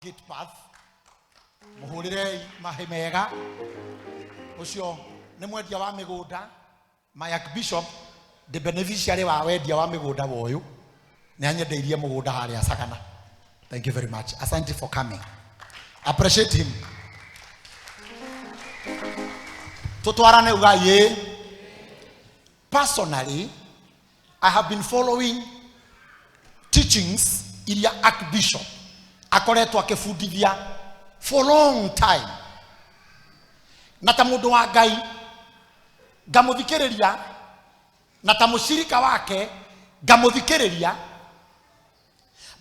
Git path muhurire mahemega ucio ni mwendia wa migunda my archbishop the beneficiary wa wendia wa migunda woyu ni anyendeirie mugunda haria Sagana. Thank you very much. Asante for coming. Appreciate him. Tutwarane ugaye. Personally, I have been following teachings iria archbishop akoretwo akifundithia for long time. Na ta mundu wa Ngai ngamuthikiriria na ta mushirika wake ngamuthikiriria,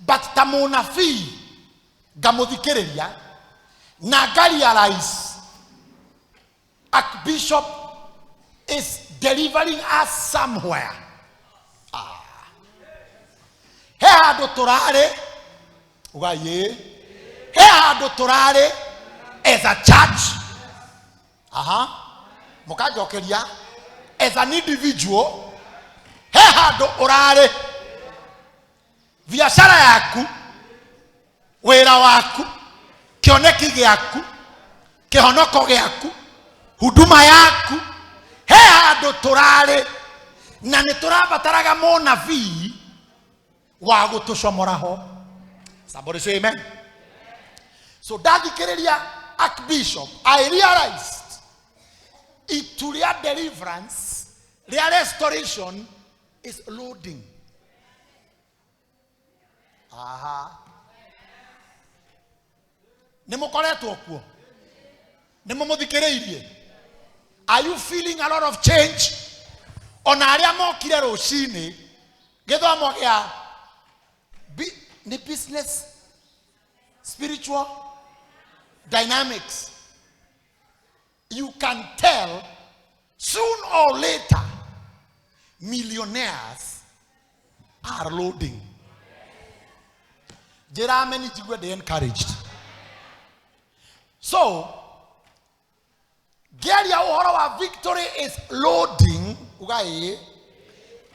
but ta munabii ngamuthikiriria na realize archbishop is delivering us somewhere. He handu turare ugaye, he handu turare as a church, mukajokeria as an individual, he handu urare biashara yaku, wira waku, kioneki giaku, kihonoko giaku, huduma yaku, he handu turare na niturabataraga munabii wa gutucomoraho. Somebody say amen. So dadikereria archbishop, I realized ituria deliverance, their restoration is loading. Nemokoretwo kuo, nemomuthikireirie. Are you feeling a lot of change? Ona aria mokire rucini githomo gia the business, spiritual dynamics, you can tell soon or later millionaires are loading. There are many people they encouraged. So, get your victory is loading.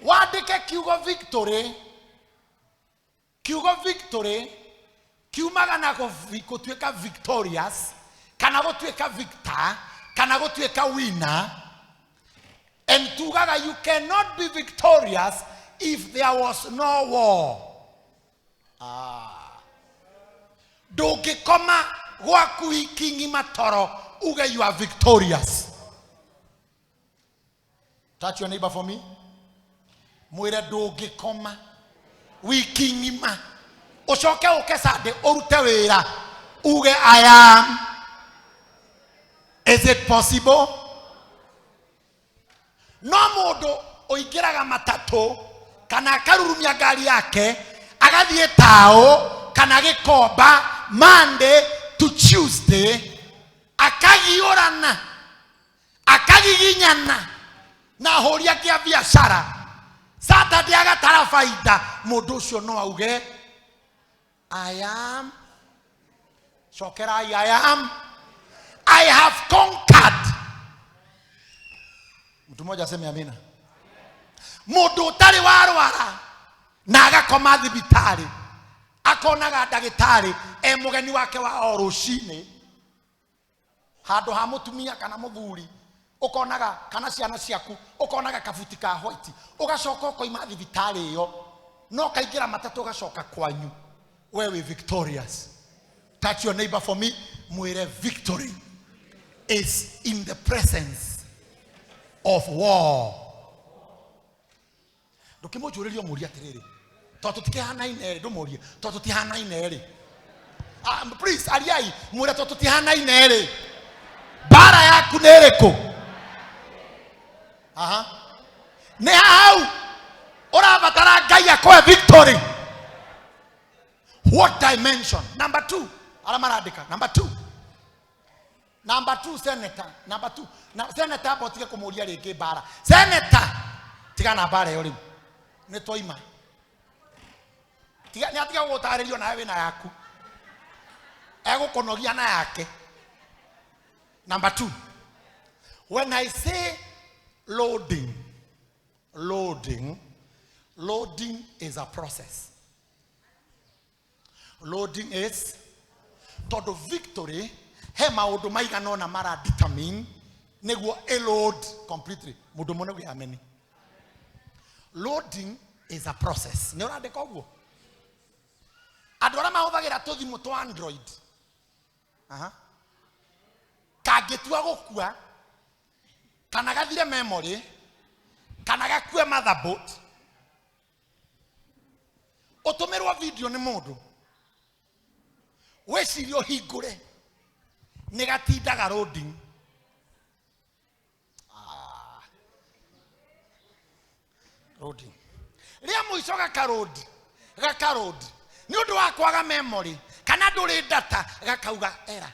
What did you victory? Kiugo victory, kiumaga na kutueka victorious, kana gutueka victor, kana gutueka winner. And tugaga, you cannot be victorious if there was no war. Doge koma gwaku ikingi matoro uge you are victorious. Touch your neighbor for me. Mwire doge koma wiki ngima ucoke ukesande urute wira uge I am. Is it possible? No mundu oingiraga matatu kana akarurumia ngari yake agathie tao kana gikomba Monday to Tuesday akagiorana akagiginyana na horia kia biashara. Saturday agatara faida mundu ucio no auge I am. Shokera I am. I have conquered. Mtu mmoja aseme amina. Mundu utari warwara na agakoma thibitari akonaga ndagitari mugeni wake wa orucini handu ha mutumia kana muthuri ukonaga kana ciana ciaku ukonaga kabuti ka white ugacoka ukoima thibitari iyo no kaingira matatu ugacoka kwanyu wewe victorious. Touch your neighbor for me. Mwire victory is in the presence of war. Ndukimujuririo muri atiriri toto tikihana inere ndumurie toto tihana inere. Please aliai mwire toto tihana inere. Bara yaku nereko. Ne how urabatara Ngai akwe victory. What dimension? Number 2 alamaradika. Number 2 senator. Number 2 na senator botike kumuria ringi bara. Senator tigana bara yo riu ni toima tiga ni atiga gutaririo na we na yaku egukonogia na yake. Number 2, when I say loading is a process. Loading is todo victory he maundu maigana ona mara determine neguo load completely mundu mone gwe ameni. Loading is a process. Ne urandika uguo andu ara mahuthagira tuthimu twa Android kagitua gukua kana gathire memory kana gakue motherboard utumirwa video ni mundu wecirio hingure ni gatindaga loading. Loading ria muico gakarod ni undu wa kwaga memory kana nduri data gakauga era.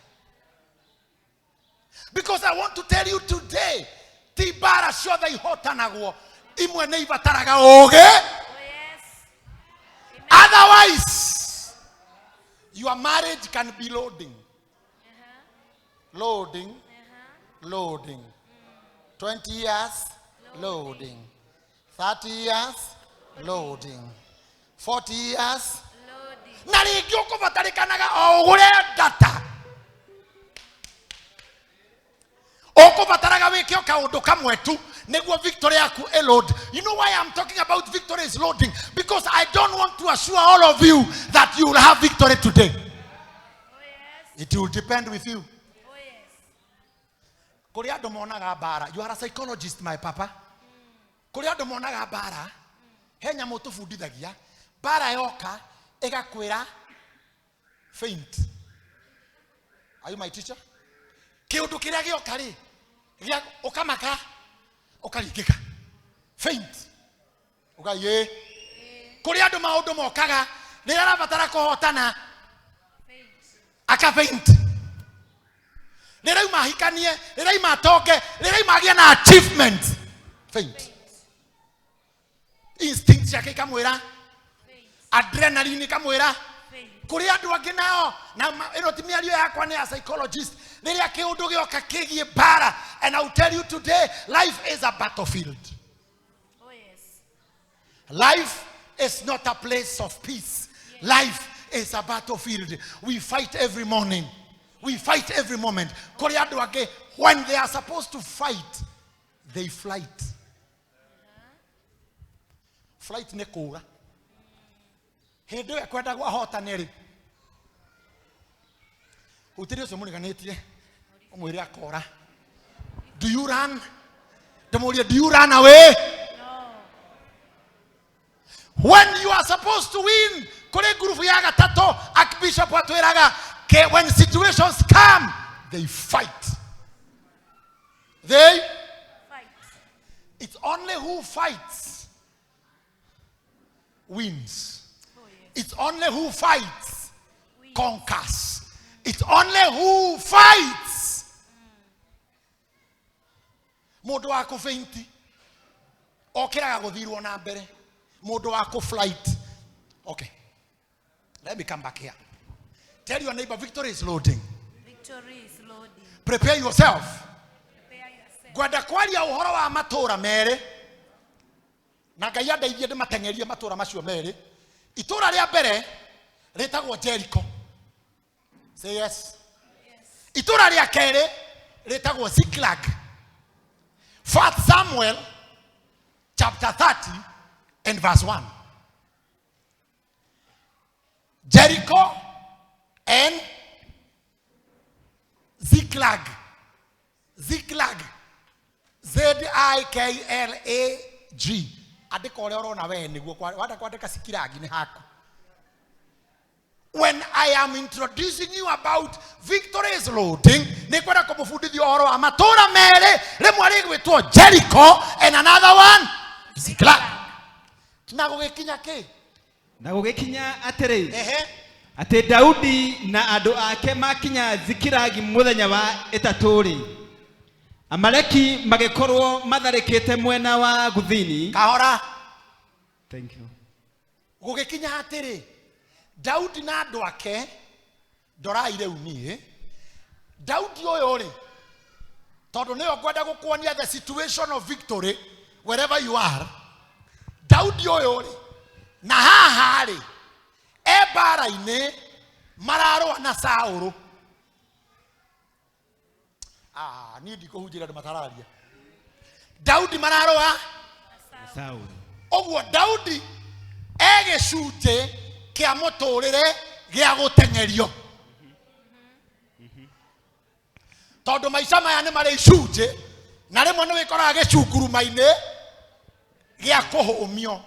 Because I want to tell you today, tibara sio tha ihotanagwo imwe ne ibataraga oge. Otherwise your marriage can be loading. Loading 20 years loading, 30 years loading, 40 years loading. Na ringi ukubatarikanaga ogure data okubataraga wikio kaundu kamwe tu neguo victory yaku load. You know why I'm talking about victory is loading? Because I don't want to assure all of you that you will have victory today. It will depend with you. Kuri andu monaga bara, you are a psychologist my papa. Kuri andu monaga bara he nyamu tubundithagia bara yoka igakwira faint. Are you my teacher? Kiundu kiria gioka ri gia ukamaka ukaringika faint ugaye kuri andu maundu mokaga rira rabatara kuhotana aka faint rira imahikanie rira imatoke rira imagia na achievement faint. Instinct yake kamwira adrenaline kamwira kuri andu angi nao na ino ti miario yakwa ni a psychologist riria kiundu gioka kigie bara. And I'll tell you today, life is a battlefield. Life is not a place of peace. Life is a battlefield. We fight every morning. We fight every moment. Kuri andu angi when they are supposed to fight, they flight. Flight ne kuga hindu ya kwenda gwa hotaneri utiri ucio muniganitie umwire akora. Do you run? Demoria, do you run away? No. When you are supposed to win, kule group ya gatatu Archbishop watwiraga when situations come, they fight. They fight. It's only who fights wins. Oh, yes. It's only who fights conquers. It's only who fights. Mundu wako fainti okiraga guthirwo na mbere mundu wako flight. Okay, let me come back here. Tell your neighbor, victory is loading. Victory is loading. Prepare yourself. Prepare yourself. Gwenda kwaria uhoro wa matura mere na Ngai andeithie ndimatengerie matura macio mere. Itura ria mbere ritagwo Jericho. Say yes. Yes. Itura ria kere ritagwo Ziklag. 1 Samuel chapter 30 and verse 1. Jericho and Ziklag. Ziklag. Z-I-K-L-A-G. Adekore orona we niguo wada kwandika Ziklag ni haku. When I am introducing you about victory is loading, nikwenda kumufundithia uhoro wa matura mere rimwe rigwitwo Jericho and another one Ziklag. Nagugikinya ki? Nagugikinya atiri. Ati Daudi na andu ake makinya Ziklag muthenya wa itaturi. Amaleki magikorwo matharikite mwena wa guthini. Kahora. Thank you. Gugikinya atiri. Daudi na andu ake ndoraire unie Daudi oyo ri tondu ne ogwenda gukwonia the situation of victory wherever you are. Daudi oyo ri na haha ri ebara ine mararwa na Saulu ni ndikuhunjira andu matararia. Daudi mararoa Saul. Oguo Daudi egicunje kia muturire gia gutengerio. Tondu maica maya ni mari icunje na rimwe ni wikoraga gicunguruma-ini gia kuhumio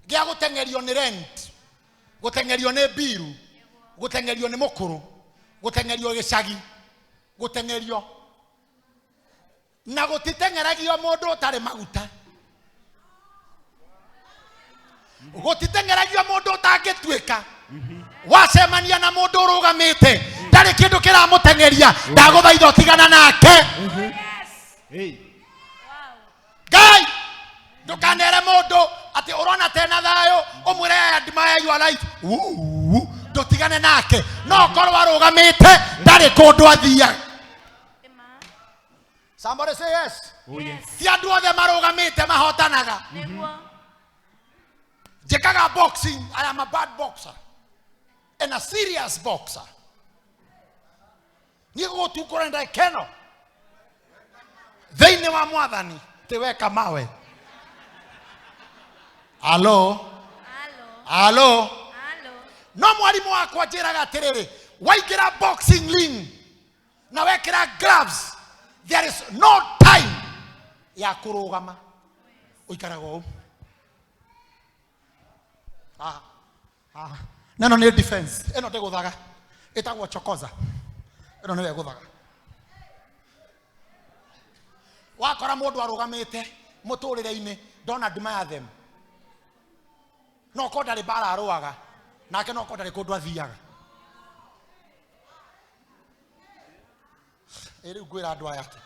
gia gutengerio ni rent, gutengerio ni biru, gutengerio ni mukuru, gutengerio gicagi, gutengerio na gutitengeragio mundu utari maguta, gutitengeragio mundu utangituika. Wacemania na mundu urugamite ndari kindu kiramutengeria, ndaguthaitha utigana nake. Guy, ndukanere mundu ati urona tena thayo umwire admire your life. Ndutigane nake, no korwo arugamite ndari kundu athia. Somebody say yes. Oh yes. Si andu othe marugamite mahotanaga. Jekaga boxing, I am a bad boxer and a serious boxer. Nigo tu korenda keno. Theine wa mwathani teweka mawe. Hello. Hello. No mwalimu wako ajiraga atiriri, waikira boxing ring na wekira gloves, there is no time ya kurugama. Uikarago. Nano ni defense. Eno te guthaga. Etagwo chokoza. Eno ni we guthaga. Wakora mundu arugamite muturire-ini, don't admire them. No ko ndari bara aruaga, nake no ko ndari kundu athiaga. Eri gwira andu aya ati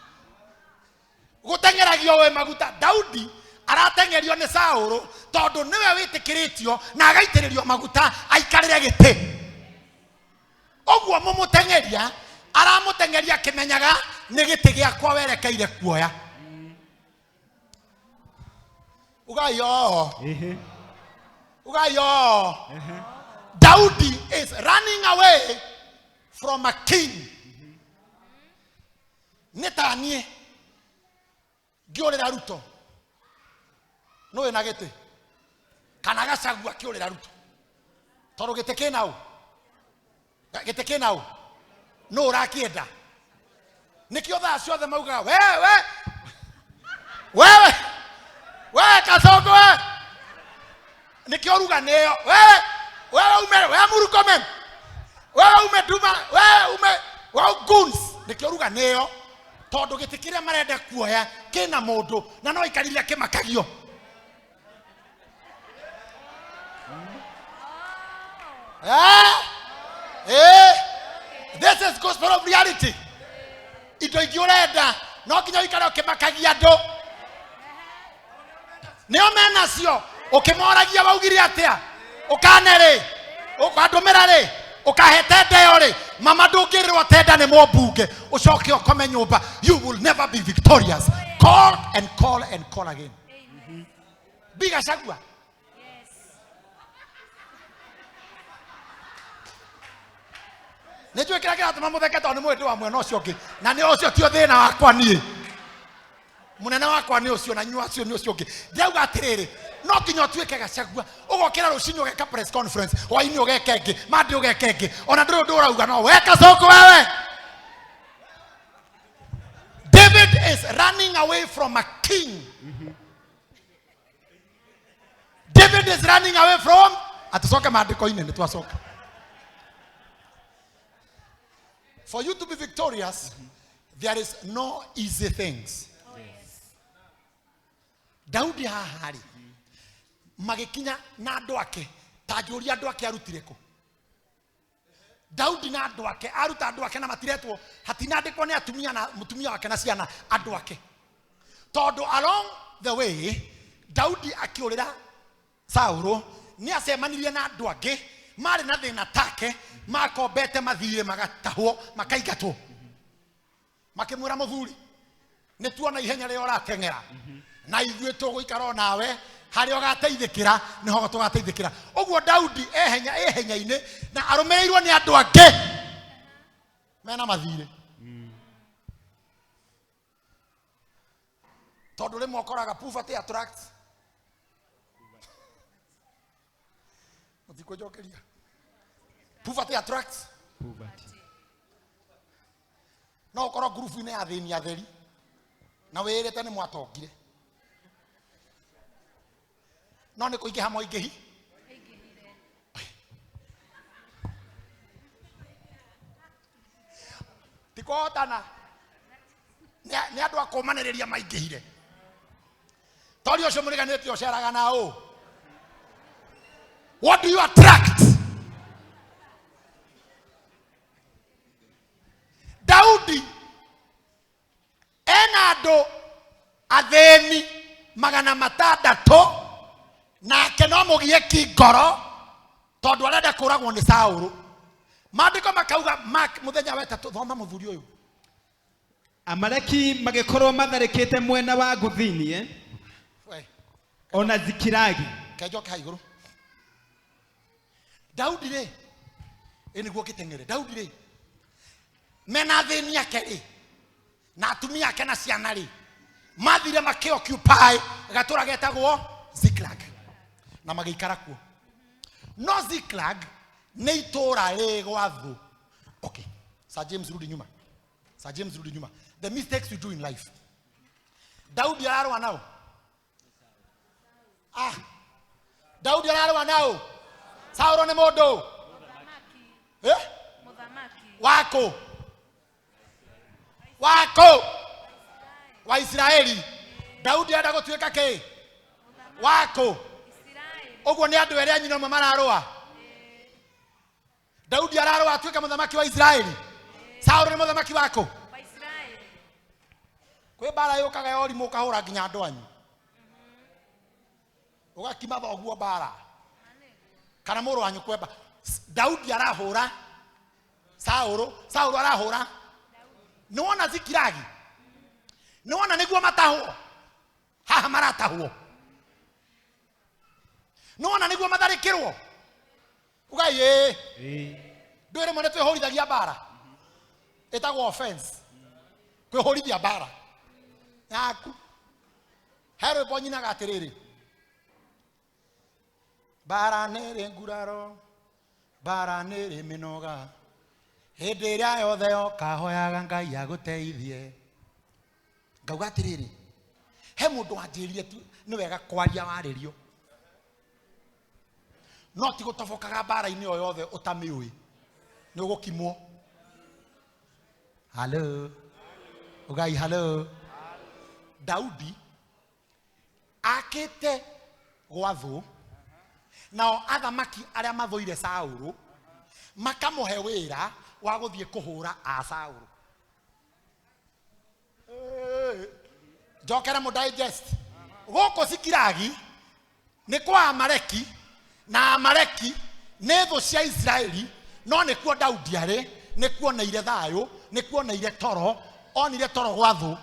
gutengeragio we maguta. Daudi aratengerio ni Saul tondu niwe witikiritio na agaitiririo maguta aikarire giti. Oguo mumutengeria aramutengeria kimenyaga ni giti giakwa werekeire kuoya. Ugayo. Ugayo. Daudi is running away from a king. Netanie giorera Ruto no ena gete kana gacagua kiorera Ruto toro gete kenau no urakienda nikio thaa ciothe maugaga wewe kasongo nikio ruga neyo wewe murukome wewe umeduma wewe guns nikio ruga neyo tondu gitikire marenda kuoya kina mundu na no ikariria kimakagio. This is gospel of reality. Indo igiurenda no kinya ikaro kimakagia ndo nio mena cio ukimoragia waugire atia ukanere ukandumira ri ukahete ndeo ri mama ndungirwo tenda ni mobunge ucoke ukome nyumba. You will never be victorious. Call and call and call again. Biga shagua. Yes. Nejwe kira kira tuma mutheke tondu mwende wa mwena ucio ngi na ni ucio tio thina wakwa nie munene wakwa ni ucio na nyua ucio ni ucio ngi ndauga atiriri no kinyo tuike gacagua ugokira rucini ugeka press conference waini ugeke ngi mandi ugeke ngi ona nduru ndurauga no weka soko wewe. David is running away from a king. David is running away from atusoka maandiko ine ni twasoka. For you to be victorious, there is no easy things. Daudi hahari magikinya na andu ake tajuria andu ake arutireko. Daudi na andu ake aruta andu ake na matiretwo hatinandikwo ni atumia na mutumia wake na ciana andu ake. Tondu along the way Daudi akiurira Saul ni acemanirie na andu angi mari na thina take makombete mathire magatahwo makaigatwo makimwira muthuri ni tuona ihenya rio ratengera na ithuĩ tũgũikara nawe harĩa ũgateithĩkĩra nĩho tũgateithĩkĩra. Ũguo Daudi ehenya-inĩ na arũmĩrĩirwo nĩ andũ angĩ mena mathirĩ. tondu rimwe okoraga poverty attracts mutikojokeria poverty attracts Poverty. no okoro group ine ya thini atheri na wirete ni mwatongire no ni kuingiha moingihi tikotana ni andu akomaniriria maingihire tori ucio muriganite uceraga na u what do you attract Daudi ena andu atheni magana matandatu nake no mugie kingoro tondu arenda kuragwo ni Saulu maandiko makauga muthenya wa tatu thoma muthuri uyu Amaleki magikorwo matharikite mwena wa guthini ona Zikilagi kejoka iguru Daudi re eniguo kitengere Daudi re mena thini yake ri na atumia yake na ciana ri mathire makioccupy gatura getagwo Ziklag na magikara kuo no Ziklag ni itura ri gwathu okay Sir James rudi nyuma Sir James rudi nyuma the mistakes we do in life Daudi ararwa nao Daudi ararwa nao Sauro ni mundu wako wa Israeli Daudi arenda gutuika ki wako uguo ni andu eri anyino mararwa Daudi ararwa atuika muthamaki wa Israeli Sauro ni muthamaki wako wa Israeli kwe bara yukaga yori mukahura nginya andu anyu ugakima thoguo bara kana muru wanyu kweba Daudi arahura Sauro arahura ni wona Zikilagi ni wona niguo matahwo haha maratahwo ni wona niguo matharikirwo ugai ndwire mone twehorithagia bara etagwo offense kwehorithia bara yaku hero bonyina gatiriri bara nere nguraro bara nere minoga hindi iria yothe okahoyaga Ngai aguteithie ngauga atiriri he mundu wanjirire tu ni wega kwaria waririo no ti gutobokaga bara-ini o yothe utamiui ni ugukimwo hello ugai hello Daudi akite gwathu nao athamaki aria mathoire Saulu makamuhe wira wa guthie kuhura a Saulu jokera mo digest goko Zikilagi ni kwa Amaleki na Amaleki ni thu cia Israeli no ni kuo Daudi ari ni kuo na ire thayo ni kuo na ire toro onire toro gwathu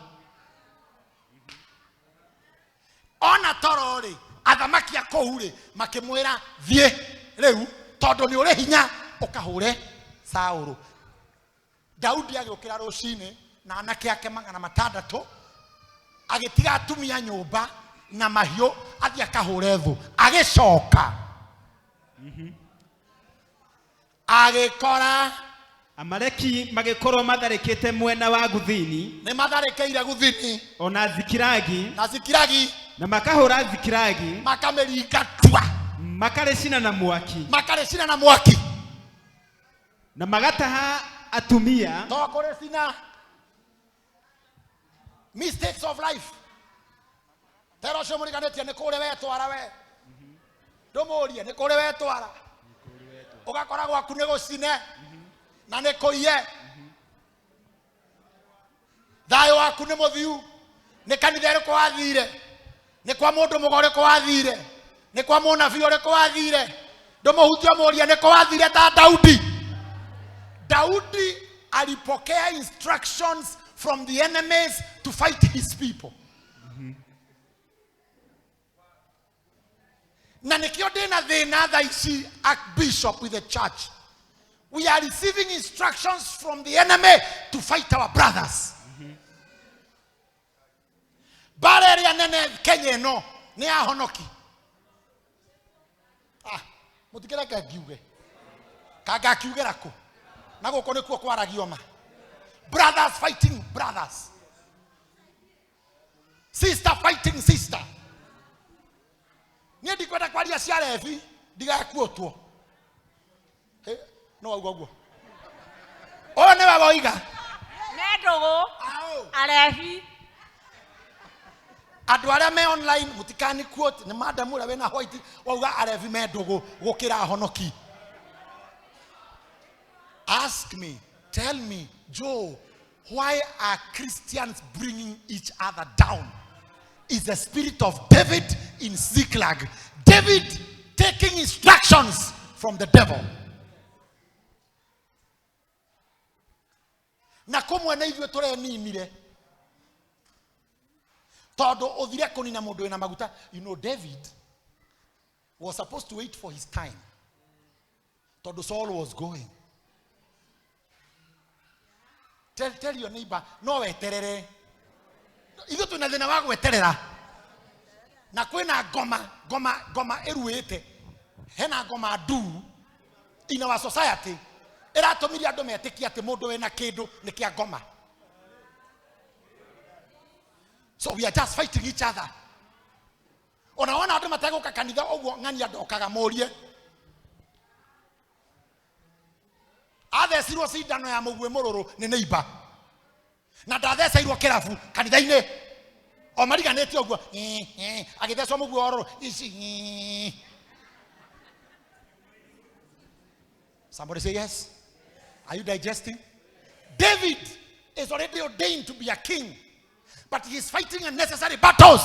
ona toro ri athamaki akohure makimwira thie riu tondu ni uri hinya ukahure Saulu Daudi agiukira rucini na anake ake magana matandatu agitiga atumia nyumba na mahiu athia kahure thu agicoka agikora Amaleki magikorwo matharikite mwena wa guthini ni matharikeire guthini ona Zikilagi na Zikilagi na makahura Zikilagi makameringatua makarecina na mwaki na magataha atumia to kurecina mistakes of life tero cio muriganetie ni kuri we twara we ndumurie ni kuri we twara ugakora gwaku ni gucine na ni kuiye thayo waku ni muthiu ni kanitha iriku wathire ni kwa mundu mugore ko wathire ni kwa munabii uriku wathire ndumuhutio muria ni ko wathire ta Daudi alipokea instructions from the enemies to fight his people. Na nikio dina thina tha ici Archbishop with the church. We are receiving instructions from the enemy to fight our brothers. Bareria nene Kenya no ni ahonoki. Mutikira kagiuge. Kaga kiugera ko. Nago kone kuo kwaragioma. Brothers fighting brothers. Sister fighting sister. Ni dikwenda kwaria cia revi diga kuotwo. No agwo. O ne baba oiga. Nedogo. Arevi. Adu aria me online mutikani quote ni madam ura we na white wauga arevi me ndogo gukira honoki. Ask me, tell me, Joe, why are Christians bringing each other down? Is the spirit of David in Ziklag. David taking instructions from the devil. Na komu na hivyo tore nimire. Todo othire konina mundu ena maguta. You know, David was supposed to wait for his time. Todo Saul was going. Tell your neighbor, no weterere. Igo tuna thina wa gweterera. Na kwina goma eruete. Hena goma do in our society. Era tomiri ando metiki ate mundu we na kindu ni kia goma. So we are just fighting each other. Ona ando matego ka kanitha ogwo ngani ando kaga morie. Athecirwo cindano ya mugwe mururu ni neighbor. Na ndatheceirwo kirabu kanitha-ini. O mariganete ogwo. Agithecwo mugwe ororo. Somebody say yes. Are you digesting? David is already ordained to be a king, but he is fighting unnecessary battles.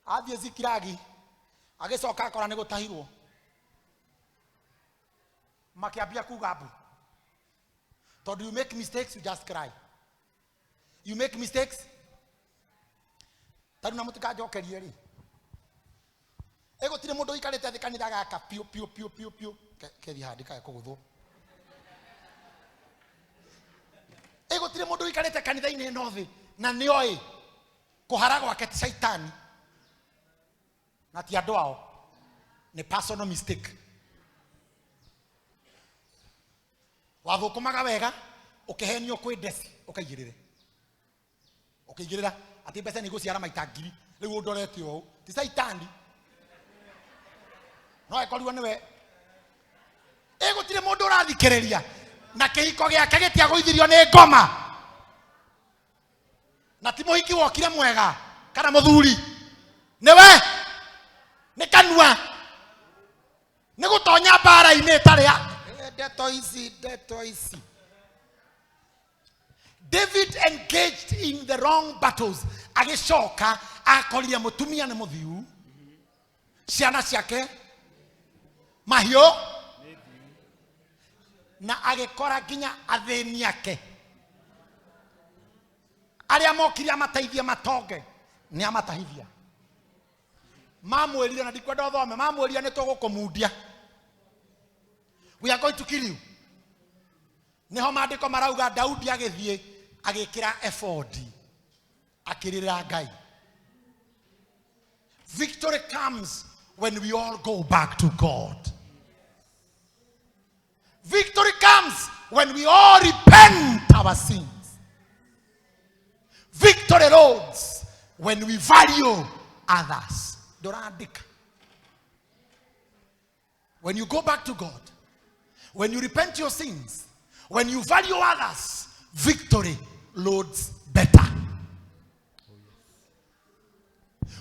Athie Zikilagi agicoka akora ni gutahirwo makiambia kugabu. So do you make mistakes, you just cry. You make mistakes, tari na mutika jokerie ri ego tire mundu ikarete thikanitha gaka pio kethi handika kugutho. Ego tire mundu ikarete kanitha-ini no thi na nioi kuharago aketi shaitani na ti andu ao ni personal mistake. Wathukumaga wega ukihenio kwi ndeci ukaigirire ati mbeca ni guciara maita ngiri riu ndorete o ti shaitani no ekorirwo niwe. Egutire mundu urathikiriria na kihiko giake gitiagũithirio ni ngoma na ti muhiki wokire mwega kana muthuri niwe ni kanua ni gutonya mbara-ini tari deto easy. David engaged in the wrong battles. Agicoka akorire mutumia ni muthiu ciana ciake mahio na agikora nginya athini ake aria mokire amateithia matonge ni amatahithia. Mamwirire na ndikwenda thome, mamwirire ni tugukumundia, we are going to kill you. Niho maandiko marauga Daudi agithie agikira effort akirira Ngai. Victory comes when we all go back to God. Victory comes when we all repent our sins. Victory roads when we value others. Dorandika. When you go back to God, when you repent your sins, when you value others, victory loads better.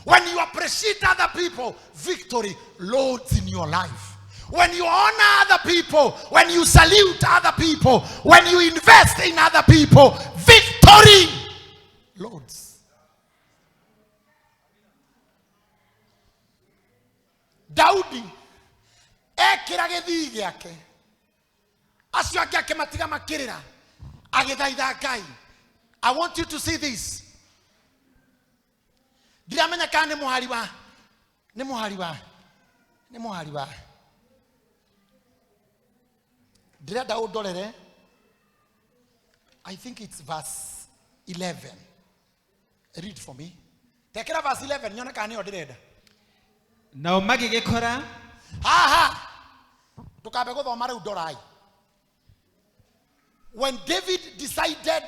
When you appreciate other people, victory loads in your life. When you honor other people, when you salute other people, when you invest in other people, victory loads. Daudi ekira githii giake acio ake akimatiga makirira agithaitha Ngai. I want you to see this. Ndiramenya kana ni muhari wa ndirenda undorere I think it's verse 11. Read for me. Take it verse 11. Nyona kani odireda. Nao magigikora. Ha. Tukabe guthoma riu ndorai. When David decided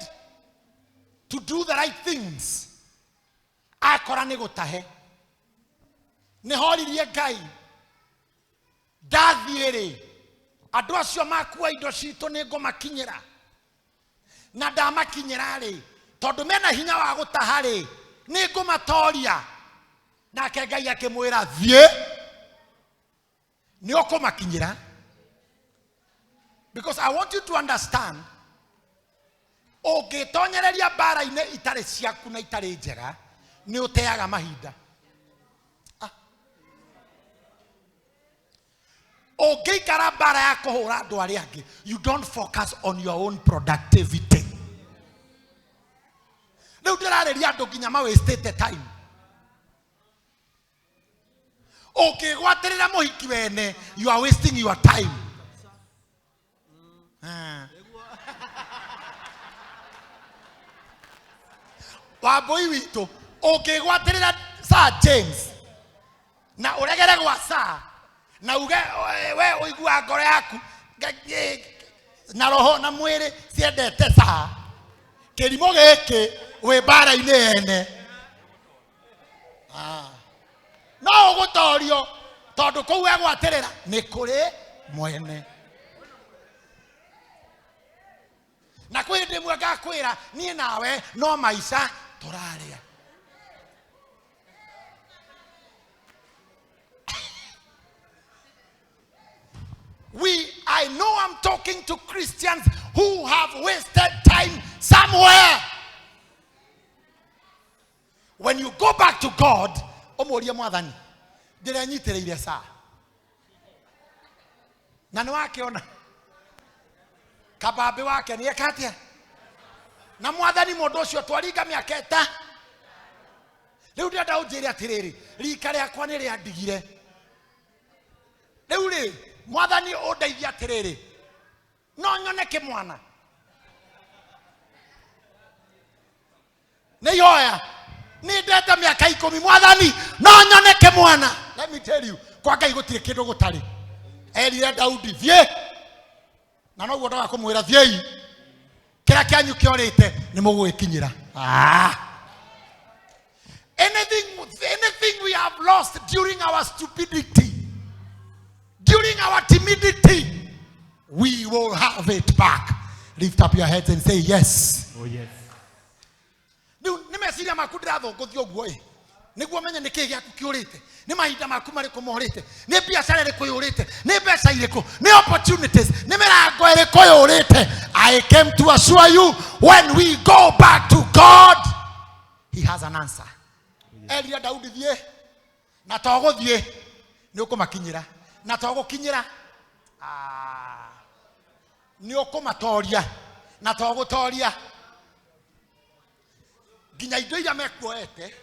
to do the right things, akora ni gutahe. Ni horirie Ngai. Dathiere. Andu acio makua indo citu ni ngumakinyira. Na ndamakinyira ri tondu mena hinya wa gutaha ri ni ngumatoria. Nake Ngai akimwira thie ni ukumakinyira. Because I want you to understand, ugitonyereria bara-ine itari ciaku na itari njega ni uteaga mahinda. Ugiikara bara ya kuhura andu aria angi, you don't focus on your own productivity. Riu ndirareria andu nginya ma wasted time. Ukigwatirira muhiki wene, you are wasting your time. Waboi witu ukigwatirira Sir James na uregere gwa Sir na uge we uigua ngoro yaku na roho na mwiri ciendete Sir kirimo giki we bara-ine ene no ugutorio tondu kou egwatirira ni kuri mwene. Na kwi ndimwe ngakwira nie nawe no maisha turaria. I know I'm talking to Christians who have wasted time somewhere. When you go back to God, omoria mwathani ndire nyitireire Saa na ni wakiona kabambe wake ni ekatia na mwathani mundu ucio twaringa miaka 8. Riu ndenda unjire atiriri rika riakwa ni ria ndigire. Riu ri mwathani undeithia atiriri no nyone kimwana ni yoya ni ndeta miaka 10 mwathani no nyone kimwana. Let me tell you, kwa Ngai gutire kindu gutari. Erire Daudi thie na no gwodaga kumwira thiei kira kyanyu kiorite ni mugwikinyira. Anything we have lost during our stupidity, during our timidity, we will have it back. Lift up your heads and say yes. Oh yes. Ni mesiria makudira thongothio guo niguo menye ni kigi gyaku kiurite ni mahinda maku mariku morite ni biashara iriku yurite ni mbeca iriku ni opportunities ni mirango iriku yurite. I came to assure you, when we go back to God, He has an answer. Elia Daudi thie na toguthie ni ukumakinyira na togukinyira ni ukumatoria na togutoria nginya indo iria mekuoete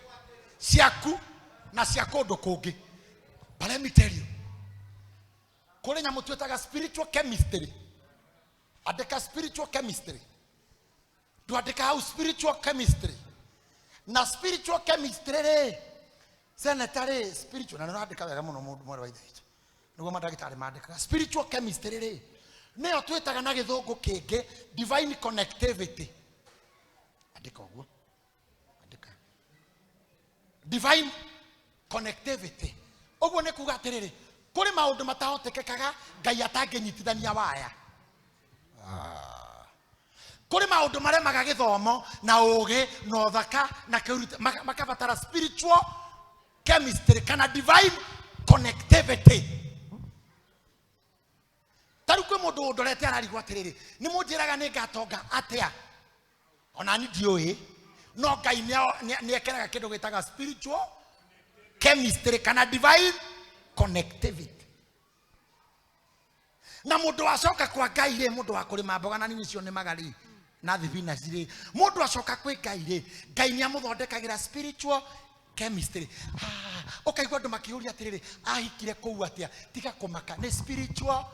ciaku na cia kundu kungi. But let me tell you, kuri nyamu twetaga spiritual chemistry. Andika spiritual chemistry. Tuandika how spiritual chemistry. Na spiritual chemistry re sanitary spiritual na andika wega muno mundu mwere wa ithitu niguo madagitari mandika spiritual chemistry re ne twetaga na githungu kingi divine connectivity. Andika uguo, andika divine connectivity. Uguo ne kuga atiriri kuri maundu matahotekekaga Ngai atanginyitithania waya. Kuri maundu maremaga githomo na ugi no thaka na kiruta makabatara spiritual chemistry kana divine connectivity. Tarukwe mundu ndorete ararigwa atiriri ni munjiraga ni ngatonga atia ona ni dioi no Ngai ni ekeraga kindu gitaga spiritual chemistry kana divine connectivity. Na mundu acoka kwa Ngai ri mundu wa kurima mboga na nini cio ni magari na thibina ciri mundu acoka kwi Ngai ri Ngai ni amuthondekagira spiritual chemistry. Ukaigua andu makiuria atiriri ahikire kou atia tiga kumaka ni spiritual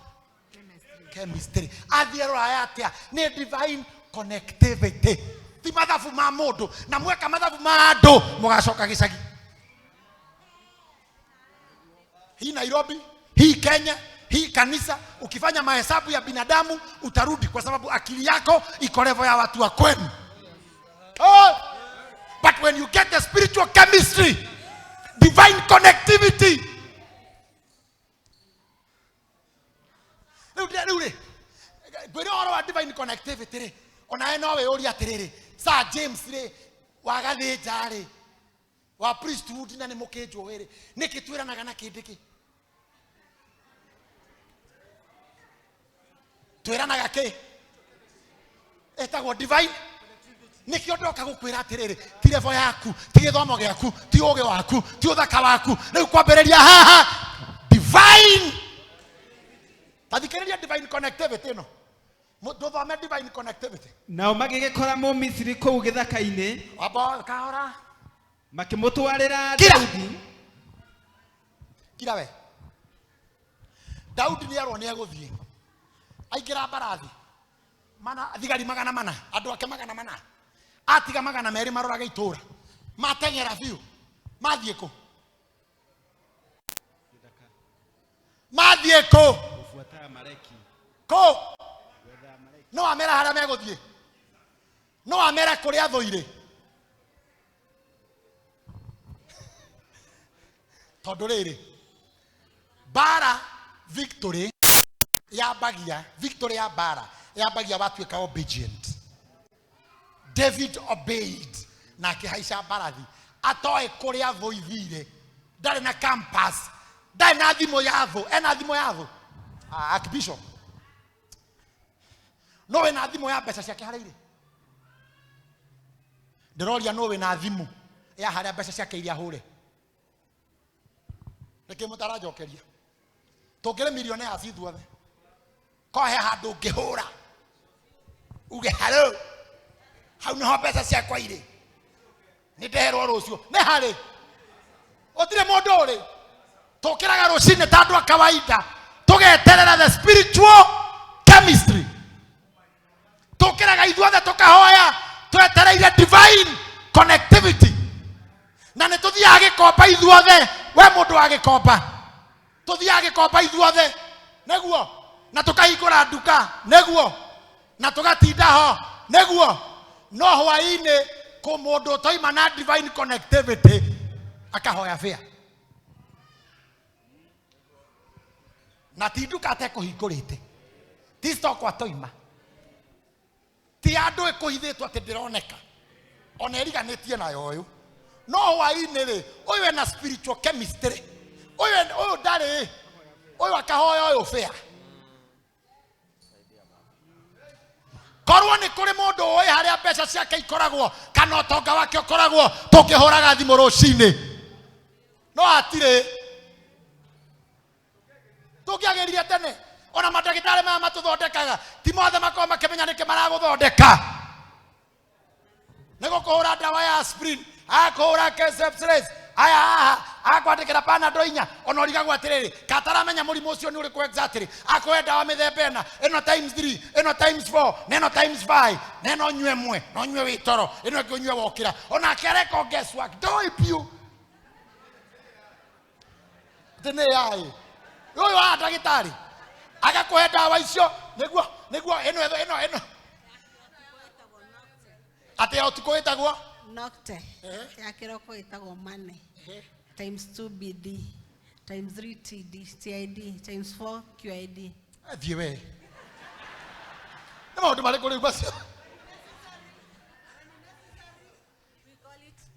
chemistry. Athiero aya atia ni divine connectivity. Ti mathabu ma mundu na mweka mathabu ma andu mugacoka gicagi. Hii Nairobi, hii Kenya, hii kanisa, ukifanya mahesabu ya binadamu utarudi kwa sababu akili yako iko level ya watu wa kwenu. Oh, but when you get the spiritual chemistry, divine connectivity, gwere oro wa divine connectivity re ona eno we ori atiriri Sir James re wagathinja re wa priesthood na ni mukinjwo were niki twiranaga na kindiki twiranaga ki etagwo divine niki ondoka gukwira atiriri ti level yaku ti githomo giaku ti uge waku ti uthaka waku riu kwambiriria haha divine tathikiriria divine connectivity no muthome divine connectivity nao magigikora mu Misiri kou githaka-ini abo kahora makimutwarira Daudi kira we Daudi ni arwo ni eguthie aingira mbarathi mana thigari 400 andu ake 400 atiga 200 maroraga itura matengera biu mathie ku kufuata Amaleki ko no amera hara meguthie no amera kuri athoire tondu riri bara victory ya bara ya bagia watuika obedient. David obeyed na akihaisha barathi atoe kuri athoithire ndari na campus ndari na thimo yatho ena thimo yatho archbishop no we na thimo ya mbeca ciake haraire ndiroria no we na thimo ya haria mbeca ciake iria hure reke mutarajokeria tungire milioni ya cithuothe ko he handu ngihura uge hello hau no mbeca ciakwa ire ni ndeherwo rucio ne hari otire mundu uri tukiraga rucine tandu a kawaida tugeterera the spiritual chemistry tukiraga ithuothe tukahoya twetereire divine connectivity na ne tuthiaga gikomba ithuothe we mundu wa gikomba tuthiaga gikomba ithuothe neguo na tukahingura nduka neguo na tugatinda ho neguo no hwaine ku mundu toima na divine connectivity akahoya fea na tinduka te kuhingurite ti stoko atoima ti andu ekuhithitwo ati ndironeka ona eriganitie nayo uyu no hwaine ri uyu na spiritual chemistry uyu ndari uyu akahoya uyu fea korwo ni kuri mundu uyu haria mbeca ciake ikoragwo kana utonga wake ukoragwo tungihuraga thimu rucine no atire tungiagiririe tene ona madagitari maya matuthondekaga ti mothe makoma makimenya niki maraguthondeka nego kuhura dawa ya aspirin akuhura Kesepsres aya akwandikira panado inya ona origagwo atiriri kataramenya murimu ucio ni uriku exactly akoe dawa mithemba eno times 3 eno times 4 neno times 5 neno nywe mwe no nywe witoro eno kionywe wokira ona kereko guess what do ipiu tene yai uyu a dagitari agakoe dawa icio niguo eno ate otuko etagwo Nocte ya kiroko itagwo mane times 2 BD times 3 TD CID times 4 QID thiewe namo ndo kuri basi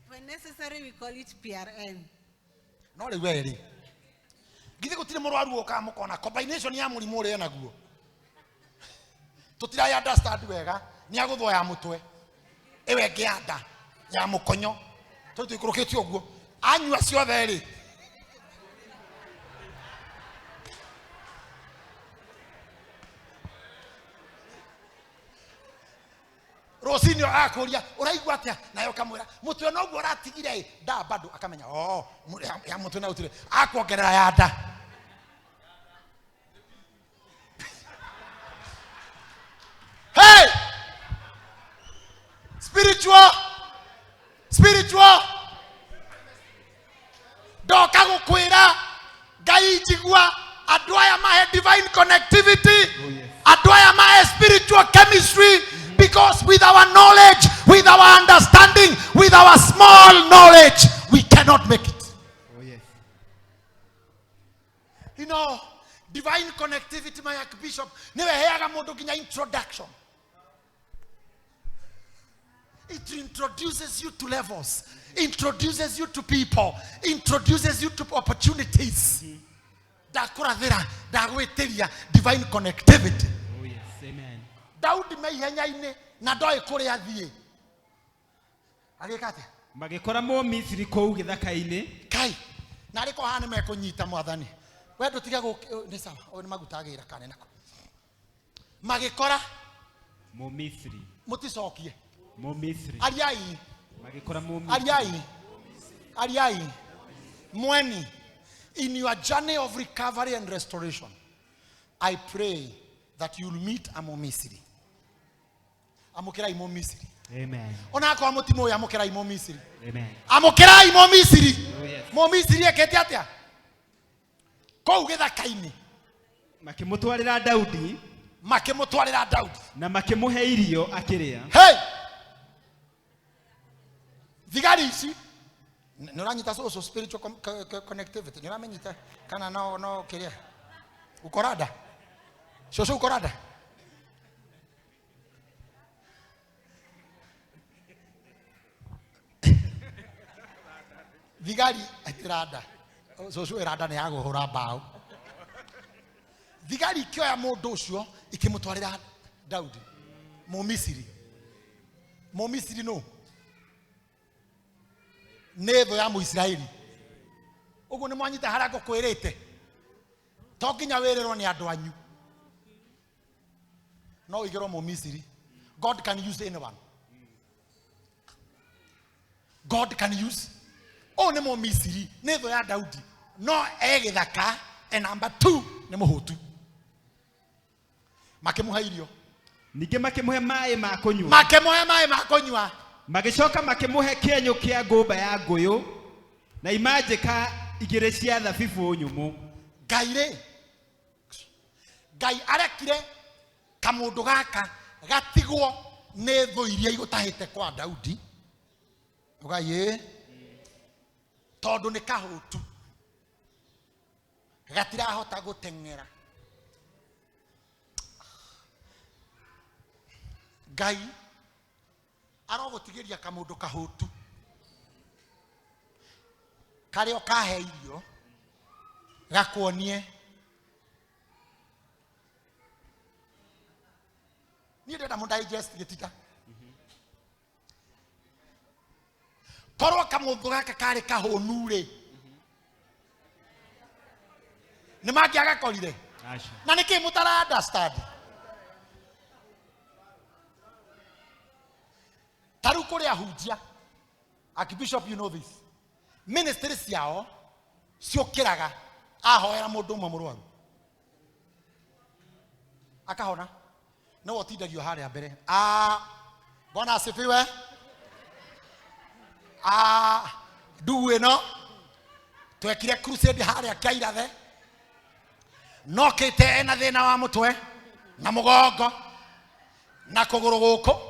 when necessary we call it PRN no ri weri githe gutire murwaru oka mukona combination ya murimu uri naguo tutira ya understand wega ni aguthoya mutwe ewe ngianda ya mukonyo tutu ikurukiti oguo anywa ciothe ri Rosinio akuria uraigwa atia nayo kamwira mutwe no guo ratigire nda bado akamenya ya mutwe na utire akwongerera ya nda hey andũ aya mahe divine connectivity, Oh, yes. andũ aya mahe spiritual chemistry, because with our knowledge, with our understanding, with our small knowledge, we cannot make it. Oh, yes. You know, divine connectivity, my Archbishop, never hear mundu kinya introduction. It introduces you to levels, introduces you to people, introduces you to opportunities. Dakurathira, dagweteria divine connectivity. Oh, yes. Amen. Daudi meihenyaine na ndoi kuria thie. Agikate. Magikora mo Misiri kou githaka-ini. Kai. Na riko hane mekunyita mwathani. We ndutige ni sawa. O ni magutagira kane nako. Magikora Mo Misiri. muticokie. Mo Misiri. Ariai. Magikora mo Misiri. Ariai. Mweni. In your journey of recovery and restoration, I pray that you'll meet a Misiri. Amukirai mo Misiri. Amen. Ona kwa mutimo ya amukirai mo Misiri. Amen. Amukirai mo Misiri. Oh, yes. Mo Misiri ekete atia. Kou githaka-ini. Makimutwarira Daudi Makimutwarira Daudi. na makimuhe irio akiria. Hey! Thigari ici nuranyita so spiritual connectivity. Nuramenyita kana no kiria. Ukorada. So ukorada. Thigari atirada. So irada ne yago hura bao. Thigari kioya mundu ucio ikimutwarira Daudi. Mo Misiri no. Nevo ya Muisraeli. Ugu ni mwanyita harako kwirite. Tokinya wererwo ni andu anyu. No igero mo Misiri. God can use anyone. God can use. Oh, ne mo Misiri. Nevo ya Daudi. No egithaka. And number 2 ne muhutu. Makemuha irio. Ninge makimuhe mai ma kunywa. Makemuhe mai ma kunywa. Magicoka makimuhe kĩenyũ kĩa ngũmba ya ngũyũ na imanjĩka igĩrĩ cia thabibũ nyũmũ. Ngai arekire kamundu gaka gatigwo nĩ thũ iria igũtahĩte kwa Daudi. Ugai tondu nĩ kahutu. Gatirahota gũteng'era. Ngai arogotigeria kamundu kahutu kare okahe irio gakwonie ni ndenda mu digest gitita korwo kamundu gaka kare kahunu ri ni mangiaga korire na niki mutara understand. Taru kuria hujia. Archbishop, you know this. Ministry ciao ciokiraga ahoera mundu umwe murwaru. Akahona. No otindagio haria mbere. Bwana asifiwe. Duwe no. Twekire crusade haria Kairathe. No kite ena thina wa mutwe na mugongo na kuguru guku.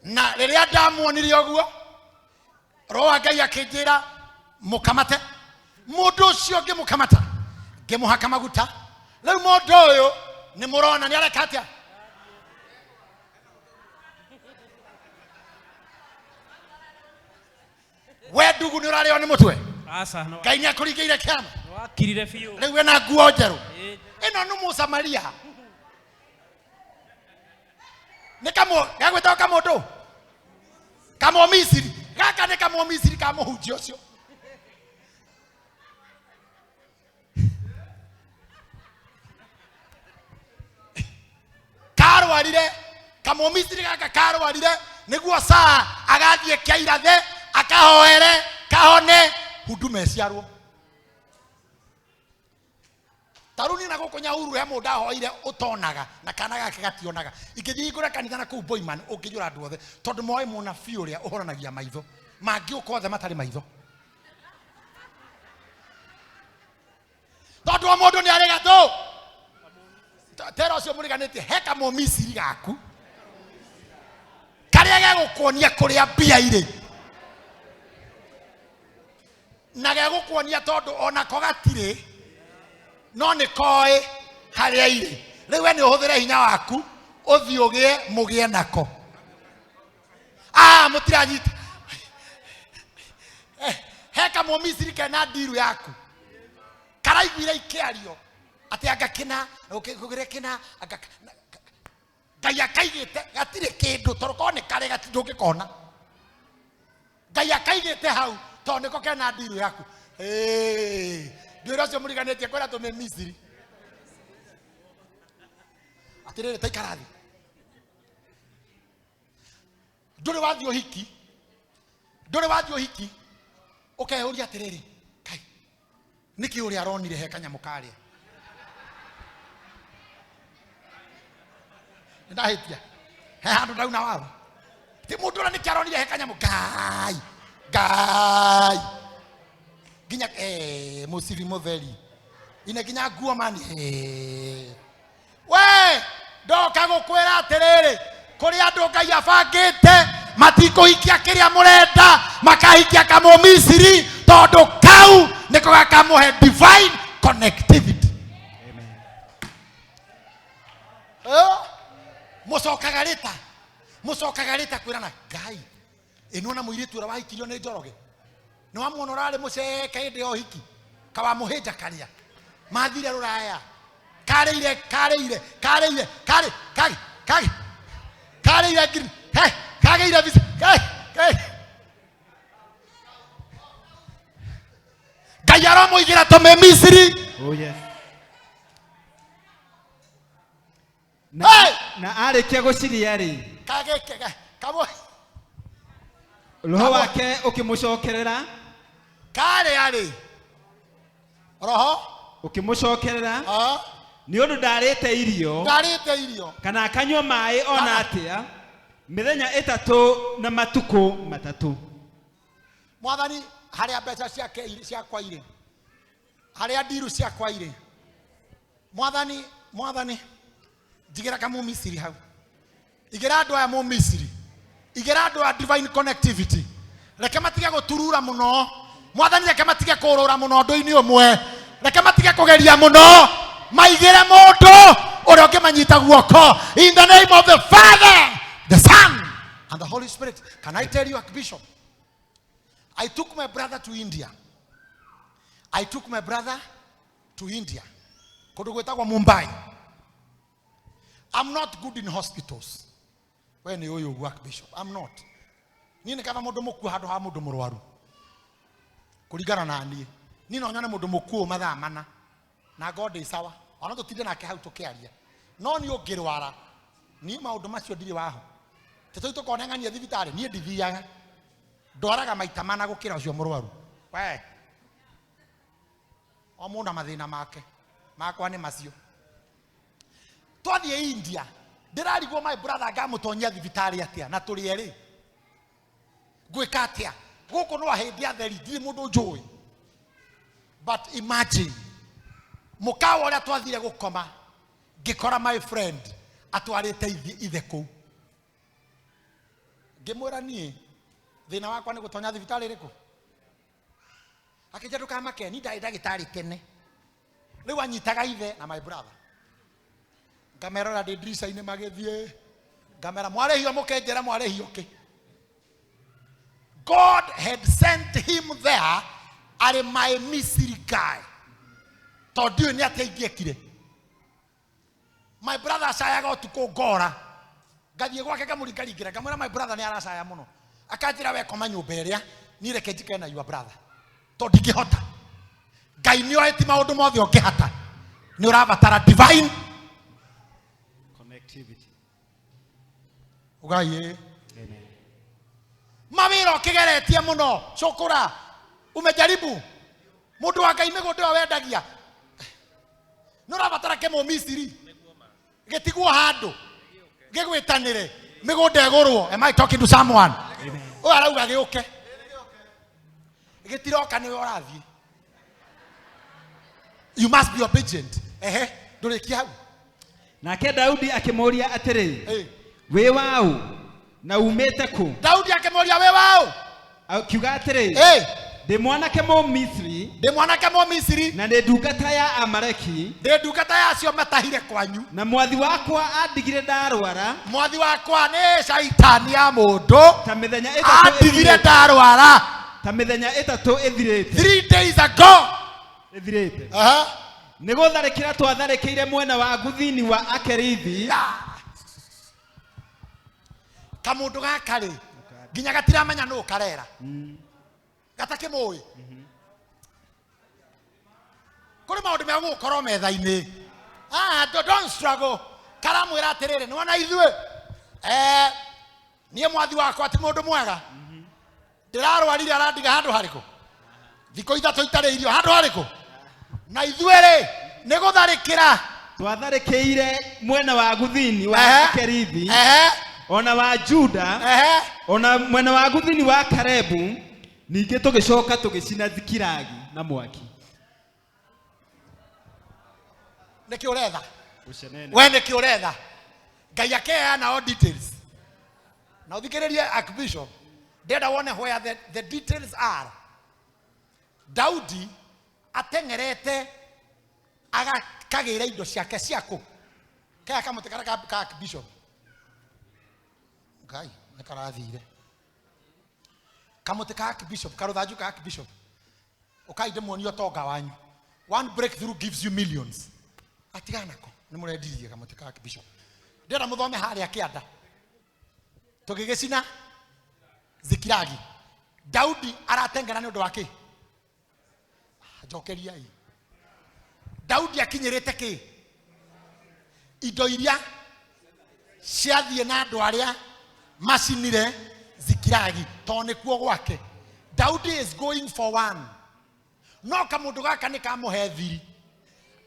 Na riria ndamuonire oguo roa Ngai akinjira mukamate mundu ucio ngimukamata ngimuhaka maguta riu mundu uyu ni murona ni areka atia we ndugu ni urario ni mutwe asa no Ngai ni akuringeire kiama wakirire fiu riu ena nguo njeru ino ni Musamaria ni kamo gagweta kamundu kamo Misiri gaka ni kamo Misiri kamo hujio cio karwarire kamo Misiri gaka karwarire niguo saa agathie Kairathe akahoere kahone hudume ciarwo taruni na gukunya uru he mundu ahoire utonaga na kana gake gationaga ingithii ngura kanitha na kuu Boyman ukijura andu othe tondu moe muna fiuria uhoranagia maitho mangi ukothe matari maitho tondu mundu ni arega tu tera ucio muriganite heka mo Misiri gaku karia gegukuonia kuria mbia ire na gegukuonia tondu ona ko gatire no ni koi haria ire riu we ni uhuthire hinya waku uthi ugie mugie nako mutiranyita heka mo Misiri kana diru yaku karaiguire ikiario ati agakina ukigire kina Ngai akaigite gatire kindu torokone kare gatindungikona Ngai akaigite hau to niko kena diru yaku ndiro cio muriganitie kwera tume Misiri atirere taikarathi ndure wathi uhiki ukehuria atirere kai niki uri aronire he kanyamu karia ndahitia he handu ndauna wao ti mundu niki aronire he kanyamu gai ginya musiri mutheri ine ginya nguo mani we ndoka gukwira atirere kuri andu Ngai abangite matikuhikia kiria murenda makahikia kamo Misiri tondu kau niko gakamuhe divine connectivity. mucokaga rita kwirana Ngai inona muiritu ura wahikirio ni Njoroge ni wamwona urari muceke indi o hiki kawa muhinja karia mathire ruraya kareire green kageire visa Ngai aramuigira tume Misiri. Oh yes. Na arikia guciria ri kamo roho wake ukimucokerera kare ari roho ukimucokerera ni undu ndarite irio kana akanywa mai ona atia mithenya itatu na matuku matatu mwathani haria mbeca ciakwa ire haria ndiru ciakwa ire mwathani jigira kama Misiri hau igira andu aya mu Misiri igira andu a divine connectivity reke matige guturura muno mwathani reke matige kurura muno ndu-ini umwe reke matige kugeria muno maigire mundu uria ukimanyita guoko in the name of the Father, the Son and the Holy Spirit. Can I tell you, Archbishop, I took my brother to India. Kudu gwetagwa Mumbai. I'm not good in hospitals. When you work, Bishop, I'm not. Nini kama mundu muku handu ha mundu murwaru. Kurigana na nie. Nini onyane mundu muku mathaa mana. Na God is sawa. Ona tutinde nake hau tukiaria. No ni ungirwara. Ni maundu macio ndiri waho. Teto tukonengania thibitari nie ndithiaga. Ndwaraga maita mana gukira ucio murwaru. We. O mundu mathina make. Makwa ni macio. Twathie India. Ndirarigwo my brother ngamutonyia thibitari atia na turi eri. Gwika atia. Guku no ahindi atheri ndiri mundu njui. But imagine mukawa uria twathire gukoma ngikora my friend atwarite ithe ku. Ngimwira nie thina wakwa ni gutonya thibitari riku. Akija ndukamake ni ndagitari kene. Riu anyitaga ithe na my brother. Ngamera ndi ndirica-ini magithie. Ngamera mwarehio mukenjera mwarehio ki. God had sent him there as my Misiri guy. Tondu ni ateithiekire. My brother acayaga utuku ngora. Ngathie gwake ngamuringaringira ngamwira my brother ni aracaya muno. Akanjira we koma nyumba iria ni reke njikare na your brother. Tondu ngihota. Ngai ni oeti maundu mothe ungihata. Ni urabatara divine connectivity. Ugaye. Amen. Mawira ukigeretie muno. Shukura. Umejaribu. Mundu wa Ngai migundi wendagia. Nurabatara kemo Misiri. Getigwo handu. Gegwitanire. Migundi egurwo. Am I talking to someone? Amen. O arauga giuke. Getiroka ni urathie. You must be obedient. Ndurikia hau. Nake Daudi akimũria atĩrĩ, wĩ waũ na umĩte kũ? Daudi akimũria wĩ waũ? Akiuga atĩrĩ, ndĩ mwanake Mũmisiri na ndĩ ndungata ya Amaleki, ndĩ ndungata ya acio matahire kwanyu, na mwathi wakwa andigire ndarwara. Mwathi wakwa nĩ shaitani ya mũndũ, ta mĩthenya ĩtatũ andigire ndarwara, ta mĩthenya ĩtatũ ĩthirĩte, 3 days ago ĩthirĩte. Nĩ gũtharĩkĩra twatharĩkĩire mwena wa guthini wa Akerithi. Kamũndũ gaka rĩ, nginya gatiramenya nũ karera, gatakĩmũĩ. Kũrĩ maũndũ mega gũkorwo metha-inĩ, don't struggle. Karamwĩra atĩrĩrĩ, nĩwona ithuĩ niĩ mwathi wakwa ti mũndũ mwega, ndĩrarwarire arandiga handũ harĩkũ, thikũ ithatũ itarĩ irio handũ harĩkũ, na ithuĩ rĩ nĩ gũtharĩkĩra twatharĩkĩire mwena wa guthini wa Akerithi, ona wa Juda, ona mwena wa guthini wa Karebu, ningĩ tũgĩcoka tũgĩcina Zikilagi na mwaki. Nĩkĩ ũretha? We nĩkĩ ũretha? Ngai akeana all details. Na ũthikĩrĩrie Archbishop, ndĩrenda wone where the details are. Daudi ateng'erete agakagĩra indo ciake ciakũ. Kaya kamũtĩ karĩa ka Archbishop. Ngai nĩ karathire. Kamũtĩ ka Archbishop, karũthanju ka Archbishop. Ũkai ndĩmuonie ũtonga wanyu. One breakthrough gives you millions. Atiganako nĩ mũrendirie kamũtĩ ka Archbishop. Ndĩrenda mũthome harĩa kĩanda. Tũgĩgĩcina Zikilagi. Daudi aratengera nĩ ũndũ wa kĩ? Njokeriai. Daudi akinyĩrĩte kĩ? Indo iria ciathiĩ na andũ arĩa macinire Zikilagi, tondũ nĩkuo gwake. Daudi is going for one. No kamũndũ gaka nĩ kamũhe thiri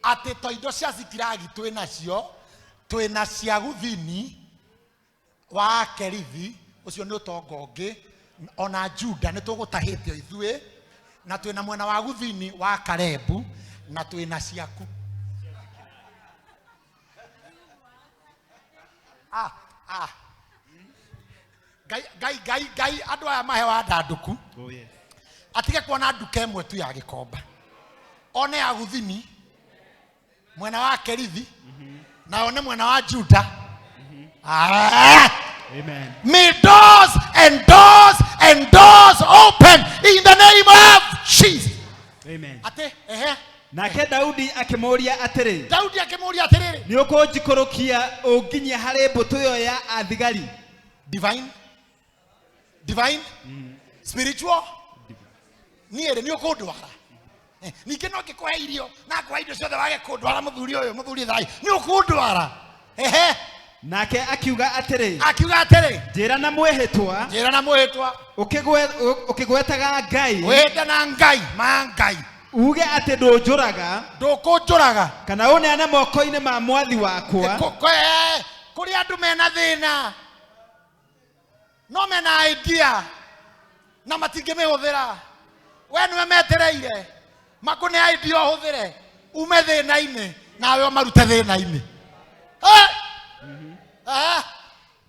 atĩ to indo cia Zikilagi twĩna cia guthini wa Akerithi, ũcio nĩ ũtonga ũngĩ, ona Juda nĩ tũgũtahĩte ithuĩ, na twĩna mwena wa guthini wa Karebu, na twĩna ciaku. Gai andũ aya mahewa ndandũku, atige kuona nduka ĩmwe tu ya gĩkomba, one ya guthini mwena wa Akerithi, na one mwena wa Juda. Amen. May doors and doors and doors open in the name of Jesus. Amen. Ate nake Daudi akimũria atĩrĩ, nĩ ũkũnjikũrũkia ũnginyia harĩ mbũtũ ĩyo ya athigari? Divine, spiritual, niĩ nĩ ũkũndwara. Ningĩ no ngĩkũhe irio na ngũhe indo ciothe wage kũndwara mũthuri ũyũ, mũthuri thai, nĩ ũkũndwara. Nake akiuga atĩrĩ, njĩra na mwĩhĩtwa, ũkĩgwetaga Ngai, wenda na Ngai, ma Ngai, uge atĩ ndũkũnjũraga kana ũneane moko-inĩ ma mwathi wakwa. Kũrĩ andũ mena thĩna, no mena idea na matingĩmĩhũthĩra. We nĩwe metereire makũne idea ũhũthĩre, ume thĩna-inĩ nawe ũmarute thĩna-inĩ.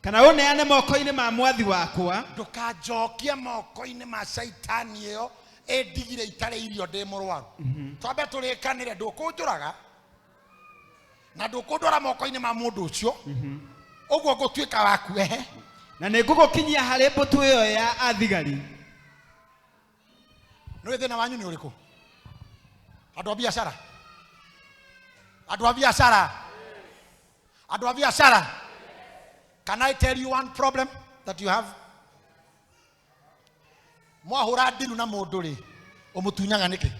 Kana ũneane moko-inĩ ma mwathi wakwa. Ndũkanjokie moko-inĩ ma shaitani ĩyo ĩndigire itarĩ irio ndĩ mũrwaru. Twambe tũrĩkanĩre ndũkũnjũraga na ndũkũndwara moko-inĩ ma mũndũ ũcio, ũguo ngũtuĩka waku. Na nĩ ngũgũkinyia harĩ mbũtũ ĩyo ya athigari. Nĩ thĩna wanyu nĩ ũrĩkũ? Andũ a biacara, can I tell you one problem that you have? Mwahũra ndiru na mũndũ rĩ, ũmũtunyaga nĩkĩ?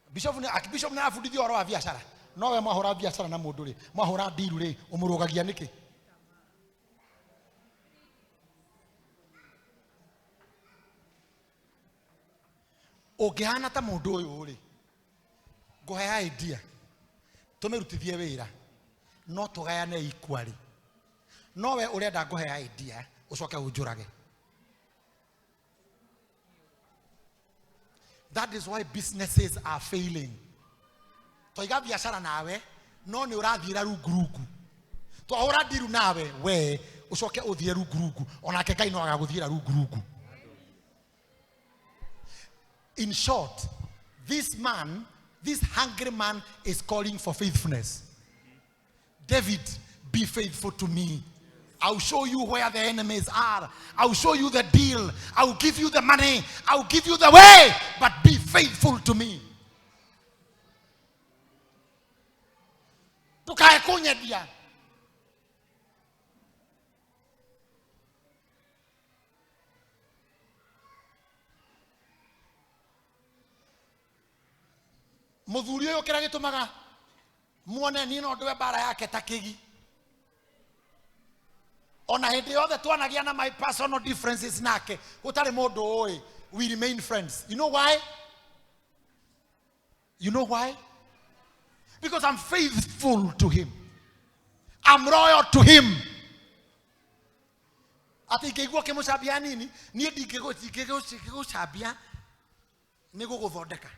Bishop nĩ afundithia ũhoro wa biacara. No we mwahũra biacara na mũndũ rĩ, mwahũra ndiru rĩ, ũmũrũgagia nĩkĩ? Ũngĩhana ta mũndũ ũyũ rĩ, ngũhe idea tũmĩrutithie wĩra, no tũgayane equally. No we ũrenda ngũhe idea ũcoke ũnjũrage. That is why businesses are failing. Toiga biashara nawe no ni urathira rungurugu. Twahura diru nawe we ucoke uthie rungurugu onake Ngai no agaguthira rungurugu. In short, this hungry man is calling for faithfulness. David, be faithful to me. I'll show you where the enemies are. I'll show you the deal. I'll give you the money. I'll give you the way. But be faithful to me. Tukae kunye dia. Muthuri uyu kira gitumaga muone ni no ndwe bara yake takigi. Ona hindi yothe twanagia na my personal differences nake gutari mundu oi, we remain friends. You know why? You know why? Because I'm faithful to him. I'm loyal to him. Ati ngigwo kimucambia nini nie ndingigucambia ni guguthondeka.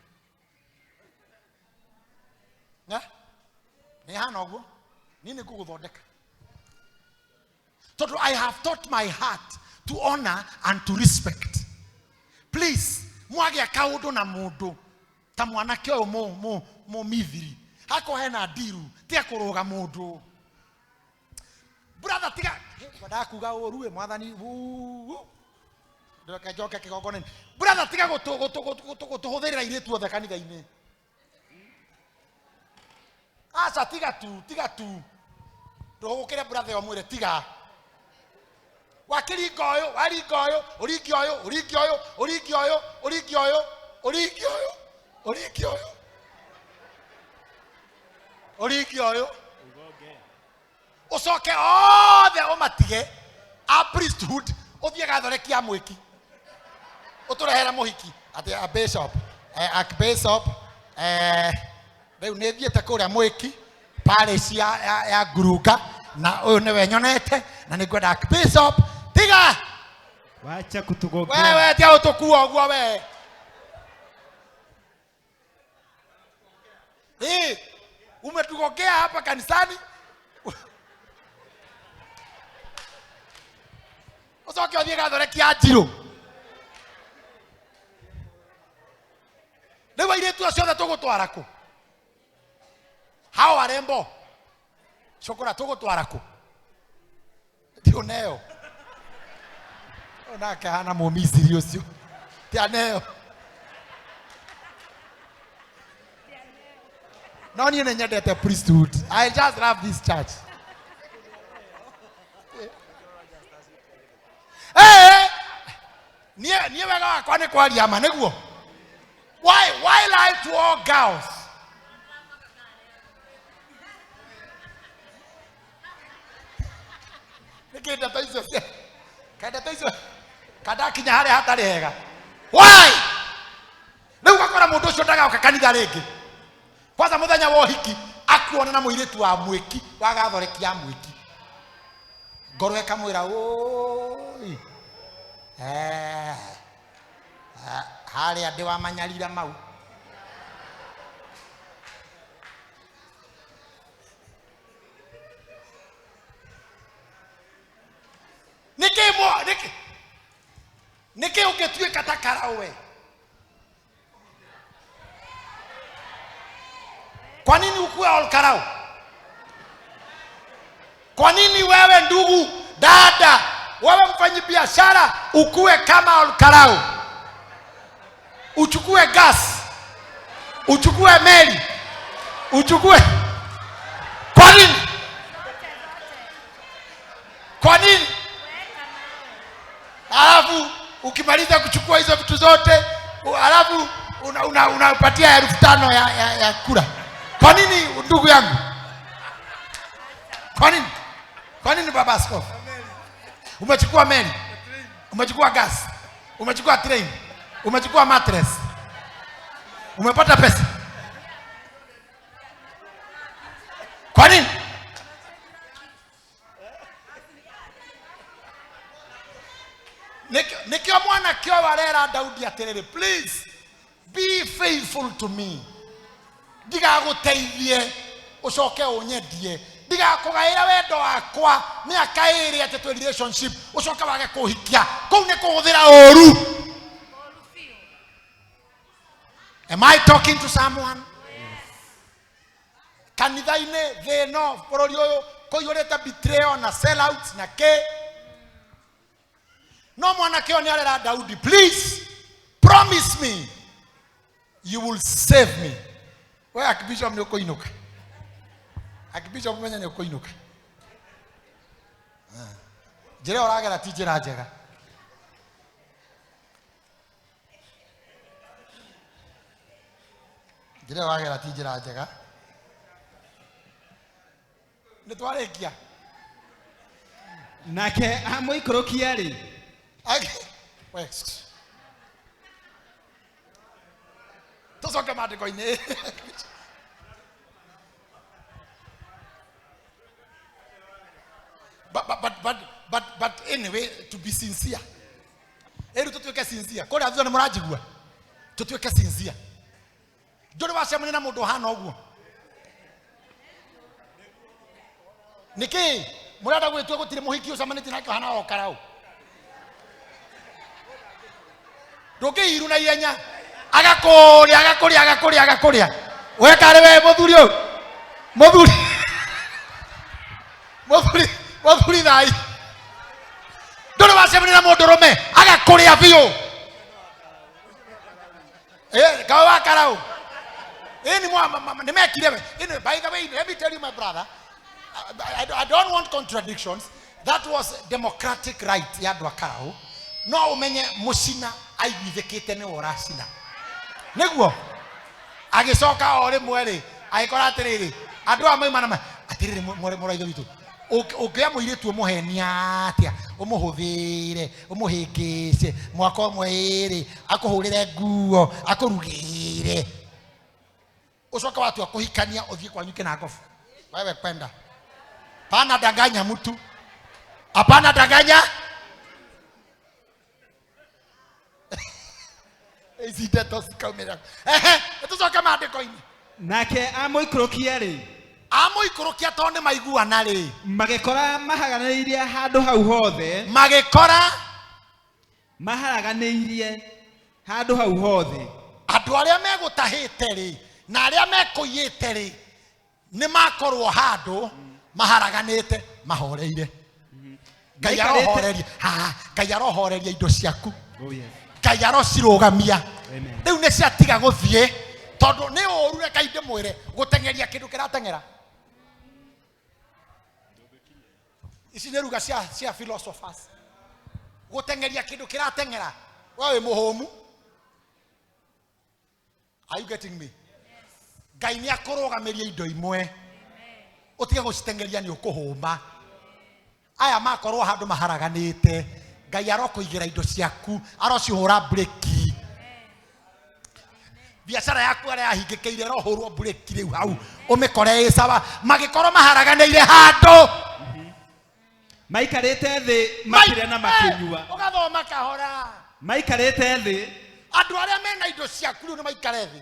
Ni hana uguo ni guguthondeka. So I have taught my heart to honor and to respect. Please, mwage akaudo na mundu ta mwanake uyu mu mithiri hako hena diru tia kuruga mundu. Brother tiga wadakuga uruwe mwathani ndoka joka kigogone. Brother tiga gutuhuthirira iritu othe kanitha-ini. Asa tiga tu ndugukire brother omwire tiga wakiri goyo wari goyo urigi oyo urigi oyo urigi oyo urigi oyo urigi oyo urigi oyo urigi oyo usoke othe umatige a priesthood uthie gathorekia mwiki uturehera muhiki ati a bishop archbishop riu ni thiete kuria mwiki parish ya Nguruka na uyu niwe nyonete na ni ngwenda archbishop tiga wacha kutugogea wewe tia utukua uguo we umetugogea hapa kanisani usoke uthie gathorekia Njiro riu airetu acio othe tugutwara ku hao arembo shokora tugutwara ku ndio neo ona kahana mumisiri ucio tia neo no ni nyendete priesthood. I just love this church. Nie wega wakwa ni kwaria ma niguo. Why lie to all girls? Nikenda taizo. Kada taizo. Kada kinya hare hatari hega. Why? Riu gakora mundu ucio ndagaoka kanitha ringi. Kwanza muthenya wa hiki akuona na muiritu wa mwiki wa gathorekia mwiki. Ngoro ekamwira oi. Hali ande wa manyarira mau. Niki ungetuika takara we. Kwa nini ukuwe olkarau? Kwa nini wewe ndugu, dada, wewe mfanyi biashara ukuwe kama olkarau? Uchukue gas, uchukue meli, uchukue. Kwa nini? Kwa nini? Alafu ukimaliza kuchukua hizo vitu zote, alafu unapatia 5,000 ya kura. Kwa nini ndugu yangu? Kwa nini? Kwa nini baba askofu? Umechukua meli, umechukua gas, umechukua train, umechukua mattress, umepata pesa. Kwa nini? Nikio mwana kio warera Daudi aterere, please be faithful to me. Diga guteithie ucoke unyendie. Diga kugaira wendo wakwa miaka iri ati tu relationship ucoke wage kuhikia. Kou ne kuhuthira oru. Am I talking to someone? Kanitha-ine thino bururi uyu kuiyurite betrayal na sellouts na ke. No mwanake oni arera Daudi, please promise me you will save me. We akibishop ni ukoinuka. Akibishop mwenye ni ukoinuka. Jere oragera ti jira njega. Jere oragera ti jira njega. Ni twarekia. Nake amuikorokia ri. West. Tusoke maandiko-ini. But anyway, to be sincere. Eru tutuike sincere. Kore athu ni murajigua. Tutuike sincere. Nduri wacemania na mundu hana uguo. Niki murada gwitua gutire muhiki ucamanite nake hana okarau. Ndukiiru na ihenya agakuria we kare we muthuri thai nduri wacemania na mundu rume agakuria biu kawa wakarau ni mekire we. By the way, let me tell you, my brother, I don't want contradictions. That was democratic right ya dwakarau. No umenye mucina aiguithikite ni oracina niguo agicoka ori mweri agikora atiriri andu amaima na atiriri muraitho witu ukia muiritu umuhenia atia umuhuthire umuhingice mwaka umwe akuhurire nguo akurugire ucoka watu akuhikania uthie kwanyu kina ngofu wewe kwenda pana danganya mtu hapana danganya ezide tosikaumira tucoke maandiko-ini nake amuikorokia ri amuikorokia tondu maiguana ri magikora maharaganirie handu hau hothe andu aria megutahite ri na aria mekuiyite ri ni makorwo handu maharaganite mahoreire Ngai arohoreria indo ciaku. Ngai arocirugamia riu ni ciatiga guthie tondu ni uru reka inde mwire gutengeria kindu kiratengera. Ici ni ruga cia philosophers gutengeria kindu kiratengera. Wewe muhumu, are you getting me? Ngai ni akurugamiria indo imwe utige gucitengeria ni ukuhuma. Aya makorwo handu maharaganite Ngai arokuigira indo ciaku arocihura breki. Biashara yaku aria yahingikeire rohurwo breki riu hau umikore isawa magikorwo maharaganiire handu maikarite thi makire na makinyua ugathoma kahora maikarite thi andu aria mena indo ciaku riu ni maikare thi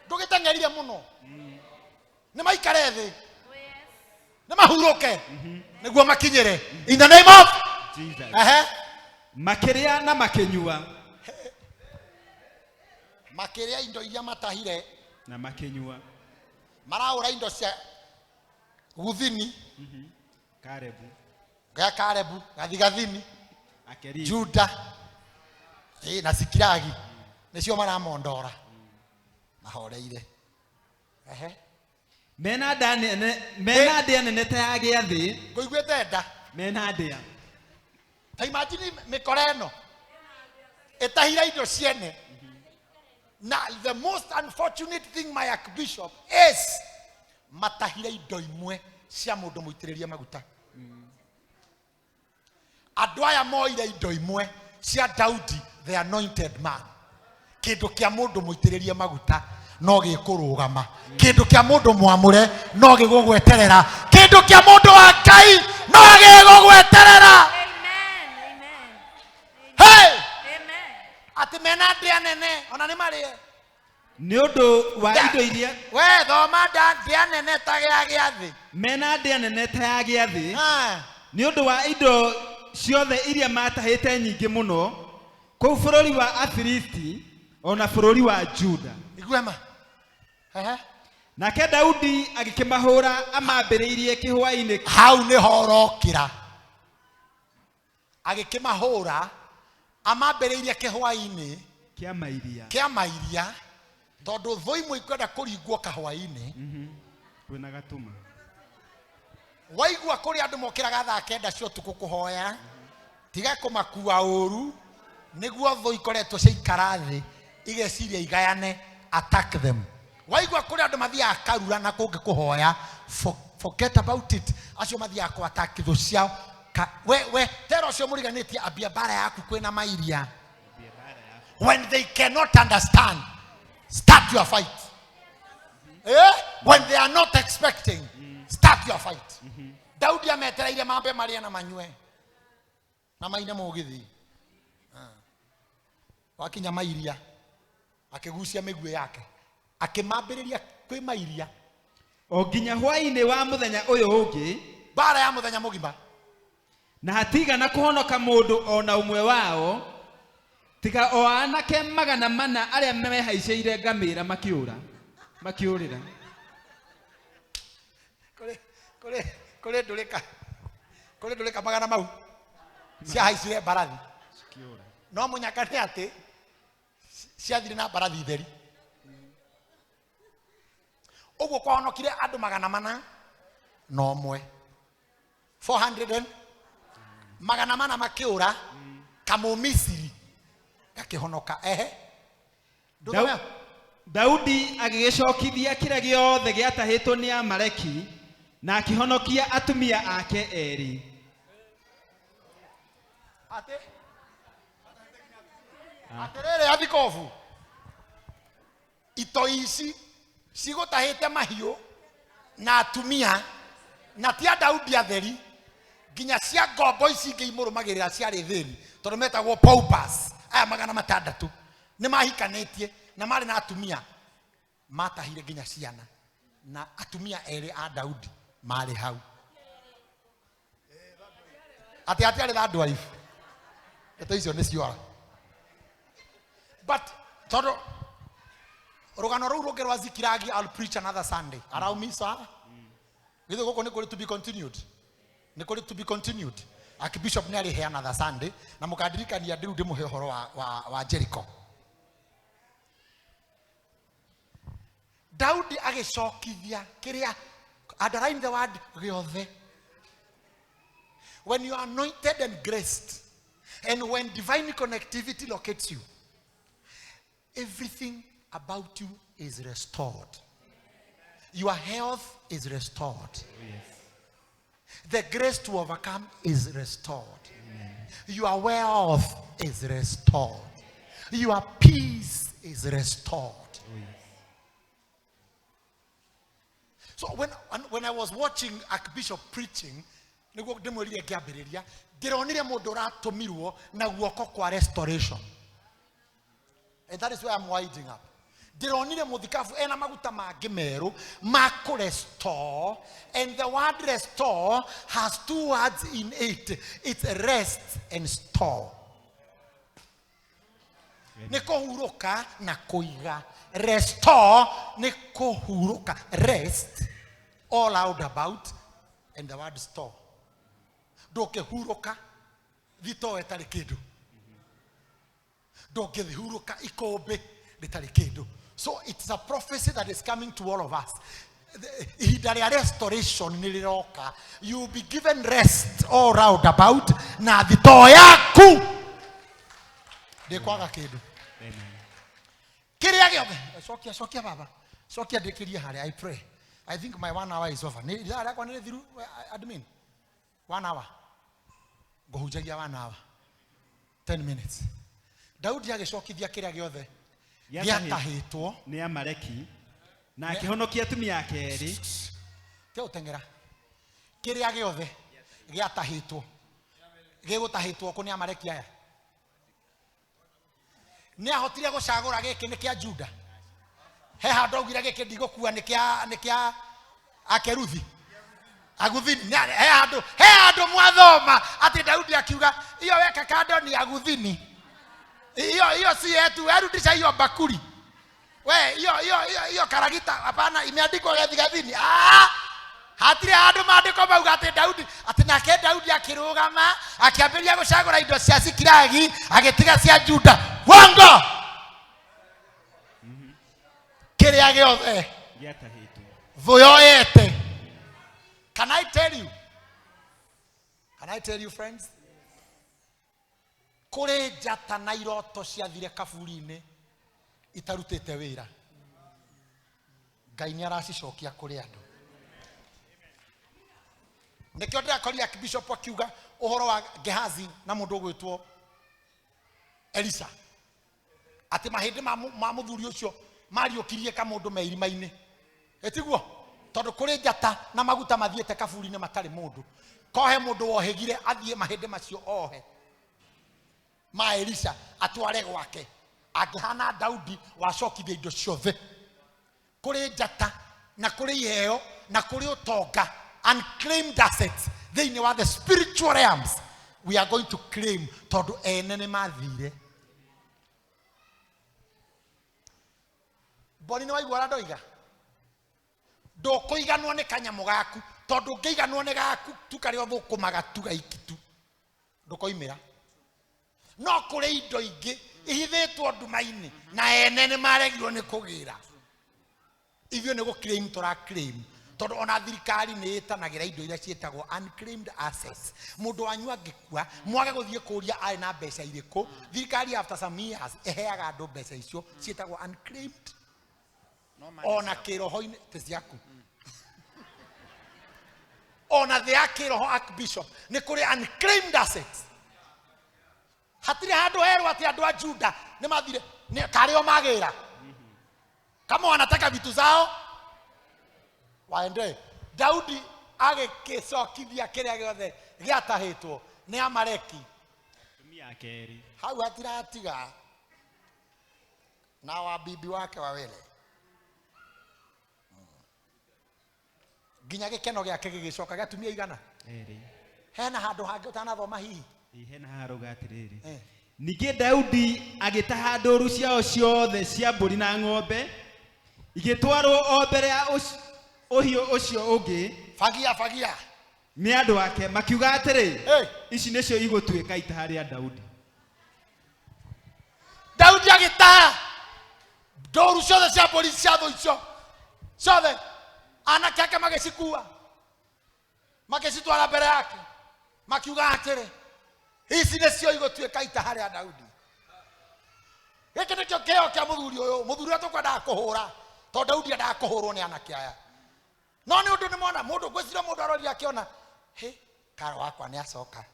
ndugitengerire muno ni maikare thi ni mahuruke niguo makinyire in the name of Jesus. Makiria na makinyua makiria indo iria matahire na makinyua maraura indo cia guthini Karebu gathigathini akeri Juda na Sikiragi nicio maramondora mahoreire mena ndia nene ta yagia thi nguiguite nda mena ndia ta imagine mikoreno etahira indo ciene. Now the most unfortunate thing, my archbishop, is matahira indo imwe cia mundu muitiriria maguta. Andu aya moire indo imwe cia Daudi the anointed man. Kindu kia mundu muitiriria maguta no gikurugama. Kindu kia mundu mwamure no gigugweterera. Kindu kia mundu wa Ngai no gigugweterera. Hey! Ati mena ndia nene ona ni marie Niodo wa indo iria we thoma ndia nene ta gĩa thĩ mena ndia nene ta ya gĩathĩ niodo wa indo ciothe iria matahĩte nyingĩ mũno kũu bũrũri wa Afilisti ona bũrũri wa Juda. Iguema. Nake Daudi agĩkĩmahũra amambĩrĩirie kĩhũa-inĩ. Hau nĩ horokĩra. Agĩkĩmahũra amambĩrĩirie kĩhũa-inĩ kĩa mairia tondũ thũ imwe ikwenda kũringwo kahũa-inĩ. Kwĩna gatũma. Waigua kũrĩ andũ mokĩraga thaa kenda cia ũtukũ kũhoya tiga kũmakua ũru nĩguo thũ ikoretwo ciaikara thĩ igeciria igayane attack them. Waigua kũrĩ andũ mathiaga karura na kũngĩ kũhoya forget about it. Acio mathiaga kũ attack thũ ciao. We tero ũcio mũriganĩtie ambia bara yaku kwĩna mairia. When they cannot understand, start your fight. When they are not expecting, start your fight. Daudi ametereire mambe maria na manywe na maina mũgithi. Wakinya mairia akĩgucia mĩguĩ yake akĩmambĩrĩria kwĩ mairia o nginya hwaĩ-inĩ wa mũthenya ũyũ ũngĩ bara ya mũthenya mũgima na hatigana kũhonoka mũndũ ona ũmwe wao tiga o anake 400 arĩa mehaicĩire ngamĩra makĩũrĩra. Kũrĩ ndũrĩka magana mau ciahaicire mbarathi no mũnyaka nĩ atĩ ciathire na mbarathi theri. Ũguo kwahonokire andũ 400 na ũmwe 400 400 makĩũra kamũmisiri gakĩhonoka. Daudi agĩgĩcokithia kĩrĩa gĩothe gĩatahĩtwo nĩ Amaleki na akĩhonokia atumia ake erĩ. Atĩrĩrĩ athikobu ito ici cigũtahĩte mahiũ na atumia na ti a Daudi atheri nginya cia ngombo ici ingĩ imũrũmagĩrĩra ciarĩ thĩri tondũ metagwo paupers. Aya 600 nĩ mahikanĩtie na marĩ na atumia matahire nginya ciana na atumia erĩ a Daudi marĩ hau. Ati arĩ thandũ arifu eto icio nĩ ciora. But tondũ rũgano rũu rũngĩ rwa Zikiragi I'll preach another Sunday. Allow me sir. Githĩ gũkũ nĩ kũrĩ to be continued. Nĩ kũrĩ to be continued. Archbishop nĩ arĩ he another Sunday na mũkandirikania ndĩrũ ndĩmũhe ũhoro wa Jericho. Daudi agĩcokithia kĩrĩa underline the word gĩothe. When you are anointed and graced and when divine connectivity locates you, everything about you is restored. Your health is restored. The grace to overcome is restored. Your wealth is restored. Your peace is restored. So when I was watching Archbishop preaching, ndĩronire mũndũ ũratũmirwo na guoko kwa restoration. And that is where I'm winding up. Ndĩronire mũthikabu ena maguta mangĩ merũ ma kũrestore, and the word restore has 2 words in it. It's rest and store. Nĩ kũhurũka na kũiga. Restore nĩ kũhurũka. Rest all out about, and the word store. Ndũkĩhurũka thitoe tarĩ kĩndũ. Ndũkĩhurũka ikũmbĩ rĩtarĩ kĩndũ. So it's a prophecy that is coming to all of us. Ihinda rĩa restoration nĩ rĩroka. You will be given rest all round about na thito yaku ndĩkwaga kĩndũ. Kĩrĩa gĩothe cokia baba cokia ndĩkĩrie harĩa. I pray. I think my 1 hour is over. Nĩ rĩakwa nĩ thiru admin 1 hour. Ngũhunjagia 1 hour 10 minutes. Daudi agĩcokithia kĩrĩa gĩothe gĩatahĩtwo nĩ Amaleki na akĩhonokia atumia ake erĩ. Te ũteng'era. Kĩrĩa gĩothe gĩatahĩtwo gĩgũtahĩtwo kũ nĩ Amaleki aya. Nĩ ahotire gũcagũra gĩkĩ nĩ kĩa Juda. he handu augire gike ndigukua nikia akeruthi aguthini he handu mwathoma ati Daudi akiuga iyo weka kando ni aguthini iyo si yetu erudisha hiyo bakuli we iyo karagita hapana imeandikwa gathini hatire handu maandiko mauga ati Daudi ati nake Daudi akirugama akiambiria gucagura indo cia Zikilagi agitiga cia Juda wongo kiria giothe giatahitu voyoete. Can I tell you friends, kure njata na iroto ciathire kaburi-ini itarutite wira Ngai ni aracicokia kuri andu. Nikio ndirakorire Bishop akiuga uhoro wa Gehazi na mundu gwitwo Elisa ati mahindi ma muthuri ucio mariukirie ka mundu meirima-ini etiguo tondu kuri njata na maguta mathiete kaburi-ini matari mundu kohe mundu wohegire athie mahindi macio ohe ma Elisa atware gwake akihana Daudi wacokithia indo ciothe kuri njata na kuri yeo na kuri utonga unclaimed assets they know the spiritual realms we are going to claim tondu enene mathire boni no igwara ndoiga ndukuiganwo ni kanyamu gaku tondu ngeiganwo ni gaku tukario thukumaga tuga ikitu ndukoimira no kuri indo ingi ihithitwo nduma-ini na enene maregirwo ni kugira ivyo ni guclaim tora claim tondu ona thirikari ni itanagira indo iria cietagwo unclaimed assets mundu wanyu angikua mwage guthie kuria ari na mbeca iriku thirikari after some years eheaga andu mbeca icio cietagwo unclaimed ona kiroho-ini tiziaku ona thea kiroho Archbishop ni kuri unclaimed assets hatire handu heru ati andu a Juda ni mathire ni kario magira kama wanataka vitu zao waende. Daudi agikicokithia kiria giothe giatahitwo ni Amaleki tumia keri hau hatiratiga na wabibi wake wawili ginya gikeno giake gigicoka gatumia igana hena handu hangi utanathoma hihi hena haruga atiriri ningĩ Daudi agĩtaha ndũũru ciao ciothe cia mbũri na ng'ombe igĩtwarwo o mbere ya ũhiũ ũcio ũngĩ fagia nĩ andũ ake makiuga atĩrĩ ici nĩcio igũtuĩka itaha rĩa Daudi. Daudi agĩtaha ndũũru ciothe cia mbũri cia thũ icio ciothe anake ake magĩcikua magĩcitwara mbere yake makiuga atĩrĩ ici nĩcio igũtuĩka itaha rĩa Daudi. Gĩkĩ nĩkĩo kĩheo kĩa mũthuri ũyũ mũthuri ũrĩa tũkwendaga kũhũra tondũ Daudi endaga kũhũrwo nĩ anake aya no nĩ ũndũ nĩmona mũndũ ngwĩciria mũndũ aroria akĩona karo wakwa nĩ acoka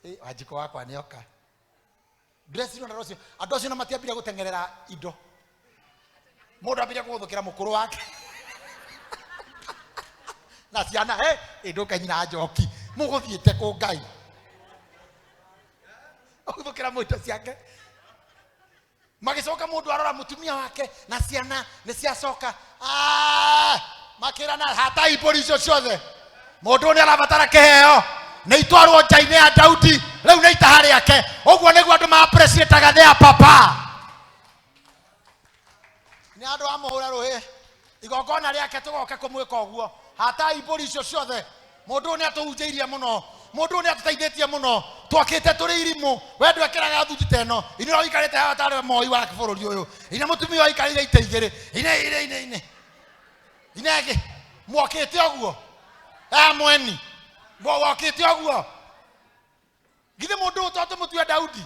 Wanjikũ wakwa nĩ oka ndĩreciria ũndũ ũcio andũ acio matiambire gũteng'erera indo mũndũ ambire kũgũthũkĩra mũkũrũ wake na ciana ndũkanyina njoki mũgũthiĩte kũ Ngai ũgũthũkĩra mwĩto ciake magicoka mundu arora mutumia wake na ciana ni ciacoka makirana hatai mbũri icio ciothe mundu ni arabatara kiheo ni itwarwo nja-inĩ ya Daudi riu ni itaha rĩake ũguo nĩguo andũ ma-appreciate-aga their papa ni andu amuhũra rũhĩ igongona rĩake tũgoke kũmwĩka ũguo hatai mbũri icio ciothe mundu ni atuhunjĩirie muno mundu ni atũteithĩtie muno twakĩte tũrĩ irimu we ndwekĩraga thuti teno ine ũikarĩte haha tarĩ moi wa bũrũri ũyũ ine mũtumia ũikarĩire ite igĩrĩ ine mwakĩte ũguo mweni mwakĩte ũguo githĩ mũndũ ũyũ tũmũtue Daudi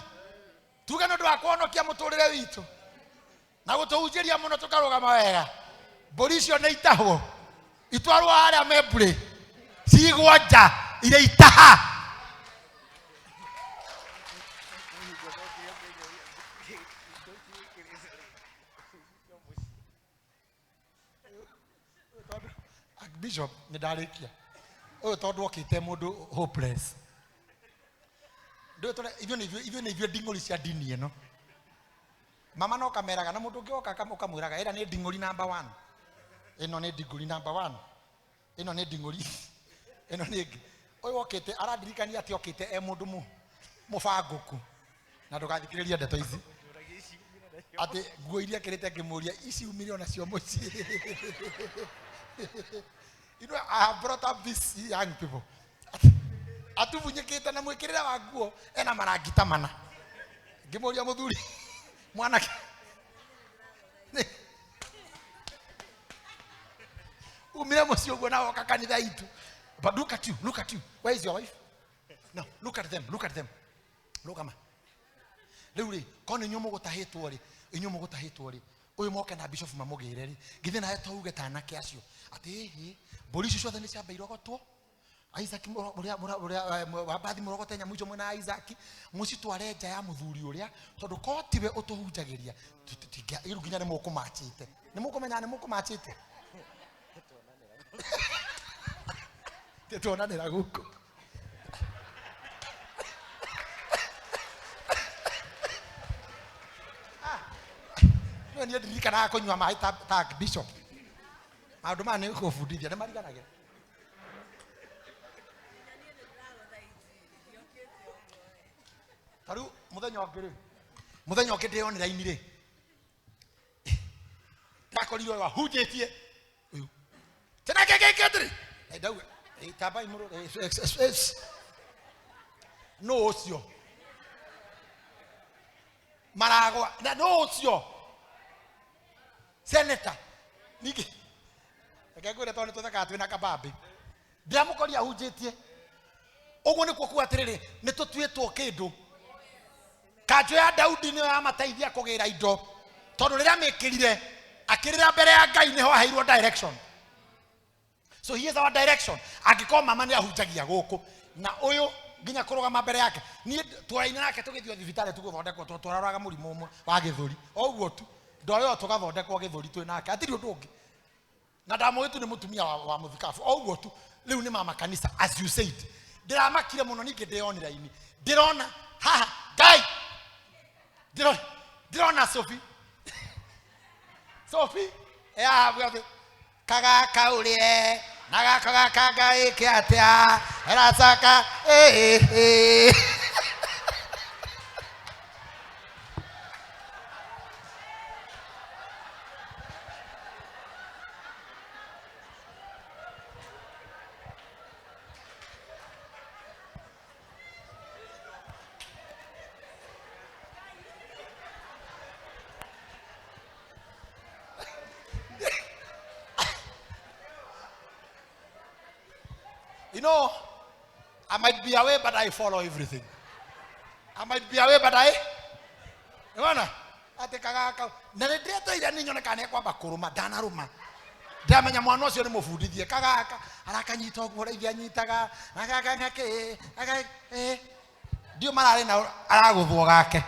tuge nĩ ũndũ wa kũhonokia mũtũrĩre witũ na gũtũhunjĩria muno tũkarũgama wega mbũri icio nĩ itahwo itwarwo harĩa membũrĩ cigwo nja irĩ itaha Bishop ni ndarikia uyu tondu okite mundu hopeless ndo tole ivyo ni ivyo nding'ori cia dini ino mama no kameraga na mundu ungi kama ukamwiraga ira ni ndinguri number 1 ino ni ndinguri number 1 ino ni ndinguri ino ni oyo okete aradirikania ati okete mundu mubanguku na ndugathikiriria ndeto ici ati nguo iria kirite ngimuria ici umire ona cio muci. You know, I have brought up these young people. Atuvunyikite na mwikirira wa nguo ena marangita mana ngimuria muthuri mwana umire mucio guo na woka kanitha itu. But look at you. Where is your wife? No, look at them. Look ama. Leuri kono nyomo gutahitwo ri uyu moke na bishop mamugire ri githe na etauge tana ke acio ati hi polisi ciothe ni ciamba irogotwo Isaac wa bathi murogote nyamu icio mwena Isaac mucitware nja ya muthuri uria tondu ko tiwe utuhunjagiria tiga iru ginya ni mukumachite ni mukumenya ni mukumachite tuonanira guku ni ndirikana kunywa mai tag bishop maundu mane ukufundithia ni mariganagira taru muthenya okete on line ri ndakorirwo wahunjitie uyu tena kekeketri ndauga itaba imuro no ocio maragwa na no ocio senator niki akagwira tone tuthaka twina kabambi ndiamukoria ahunjitie uguo ni kuku atiriri ni tutuitwo kindu kanjo ya Daudi niyo yamateithia kugira indo tondu riria mikirire akirira mbere ya Ngai niho aheirwo direction. So he is our direction. Angikoma mama ni ahunjagia guku na uyu nginya kurugama mbere yake ni twaraina nake tugithio thibitari tuguthondekwo twararaga murimu umwe wa githuri oguo tu ndoyo tugathondekwo githuri twinake atiri undu ungi na ndamuitu ni mutumia wa muthikafu oguo tu riu ni mama kanisa as you said ndiramakire muno ningi ndiona line ndirona haha Ngai ndirona Sophie ya bwa kaga kaurire naga kaga kaga ikiatia erasaka You know, I might be away, but I follow everything. I might be away, but I. You wanna? I take a. Neredeto ira ninyo na kane kwa bakuruma danaruma. Ndamenya mwana ucio ni mufundithie kagaka arakanyita ogwo ithia nyitaga agaka ngake aga ndio marare na araguthwo gake.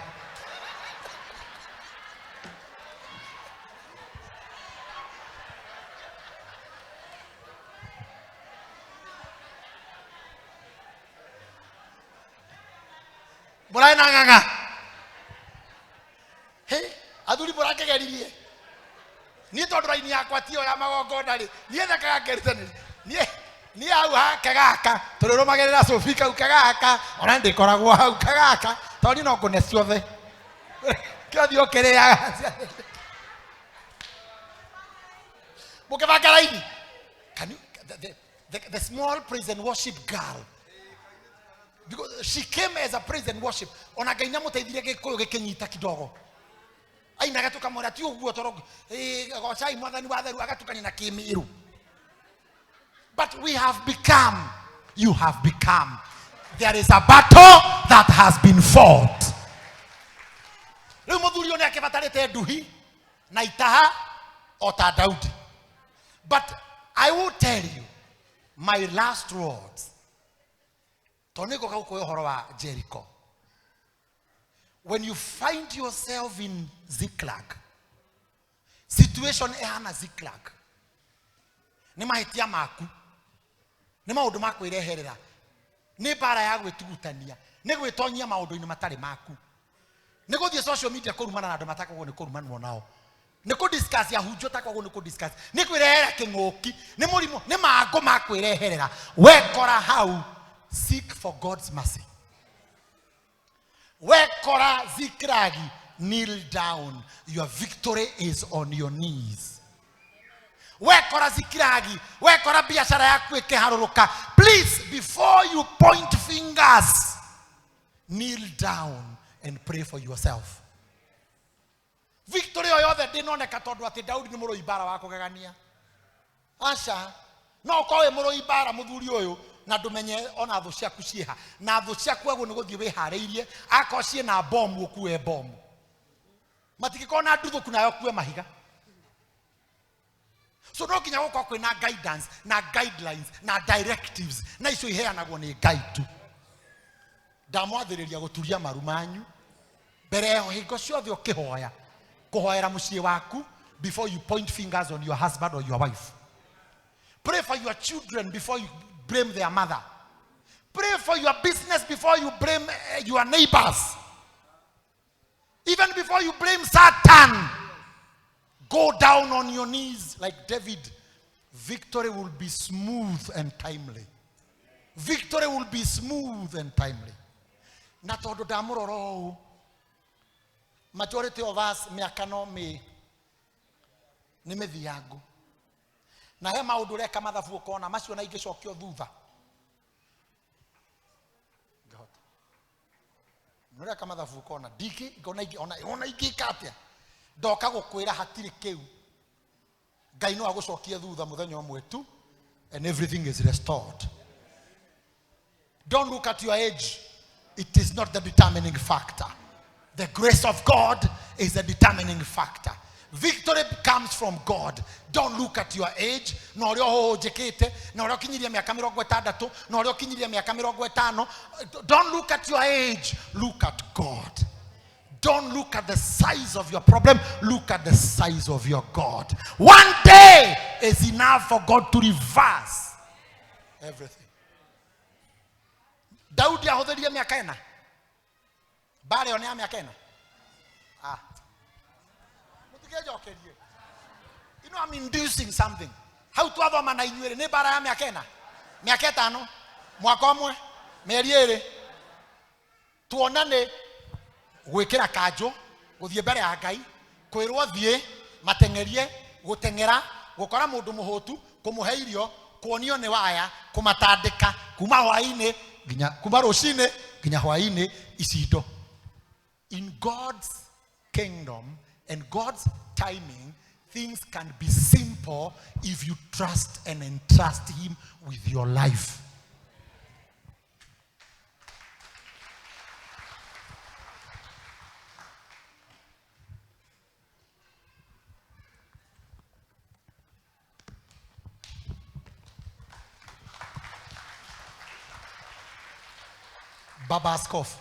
Murai na nganga. Hey, aduri borake geririe. Ni tonduraini yakwa tio ya magongo ndari. Ni thakaga ngeritani. Ni au ha kagaka. Tururumagerera Sofika ukagaka. Ona ndikoragwo hau kagaka. Tori no kune ciothe. Kio kiria. Mukevakaraini. Can you the small praise and worship girl? Because she came as a praise and worship. Ona gaina muteithirie gikuyu gikinyita kidogo. Aina gatuka mora ti uguo torogo. Gocai mwathani wa theru agatukania na kimiru. But we have become, you have become. There is a battle that has been fought. Riu muthuri one akibatarite nduhi na itaha ota Daudi. But I will tell you my last words. Toneko kauko uhoro wa Jericho. When you find yourself in Ziklag, situation ehana Ziklag, ni mahitia maku, ni maundu maku ireherera, ni bara ya gwitugutania, ni gwitonyia maundu ini matari maku, Niko the social media kurumana na domataka ko ne kurumana nao. Niko discuss ya hujo takwa ko niko discuss. Niko irehera kingoki, ni murimo, ni mago makwireherera. We kora how seek for God's mercy. We kora zikragi, kneel down. Your victory is on your knees. We kora zikiragi, we kora biashara yaku ikiharuruka. Please, before you point fingers, kneel down and pray for yourself. Victory oyothe ndinoneka tondu ati Daudi ni muruibara wa kugegania. Asha, no kowe muruibara muthuri uyu na ndumenye ona thu ciaku cieha. Na thu ciaku ego ni guthie wihariirie ako cie na bomu ukue bomu. Matikikona nduthuku nayo kue mahiga. So no kinya gukwa kwina guidance na guidelines na directives na icio iheanagwo ni guide tu. Ndamwathiriria guturia maru manyu mbere ho hingo ciothe ukihoya kuhoera mucii waku before you point fingers on your husband or your wife. Pray for your children before you blame their mother. Pray for your business before you blame your neighbors. Even before you blame Satan. Go down on your knees like David. Victory will be smooth and timely. Victory will be smooth and timely. Na tondu ndamuroro majority of us miaka no me ni mithiangu. Na he maundu reka mathabu ukona macio na ingicokio thutha. Ngahota. No reka mathabu ukona diki ona ingikatia. Ndoka gukwira hatiri kiu. Ngai no agucokia thutha muthenya umwe tu and everything is restored. Don't look at your age. It is not the determining factor. The grace of God is the determining factor. Victory comes from God. Don't look at your age. No rio hojekete, no rio kinyiria miaka 60, no rio kinyiria miaka 50. Don't look at your age. Look at God. Don't look at the size of your problem. Look at the size of your God. One day is enough for God to reverse everything. Daudi ahudhuria miaka 4. Bare onea miaka 4. You know I'm inducing something. How to have a man inyuere ne bara ya miaka 4. Miaka 5. Mwaka umwe. Mieri 2. Tuonane gwikira kanjo guthie mbere ya Ngai kwirwo thie matengerie gutengera gukora mundu muhutu kumuhe irio kuonio ni waya kumatandika kuma hwaini ginya kuma rucine ginya hwaini icindo. In God's kingdom and God's timing, things can be simple if you trust and entrust Him with your life. Baba Askofu.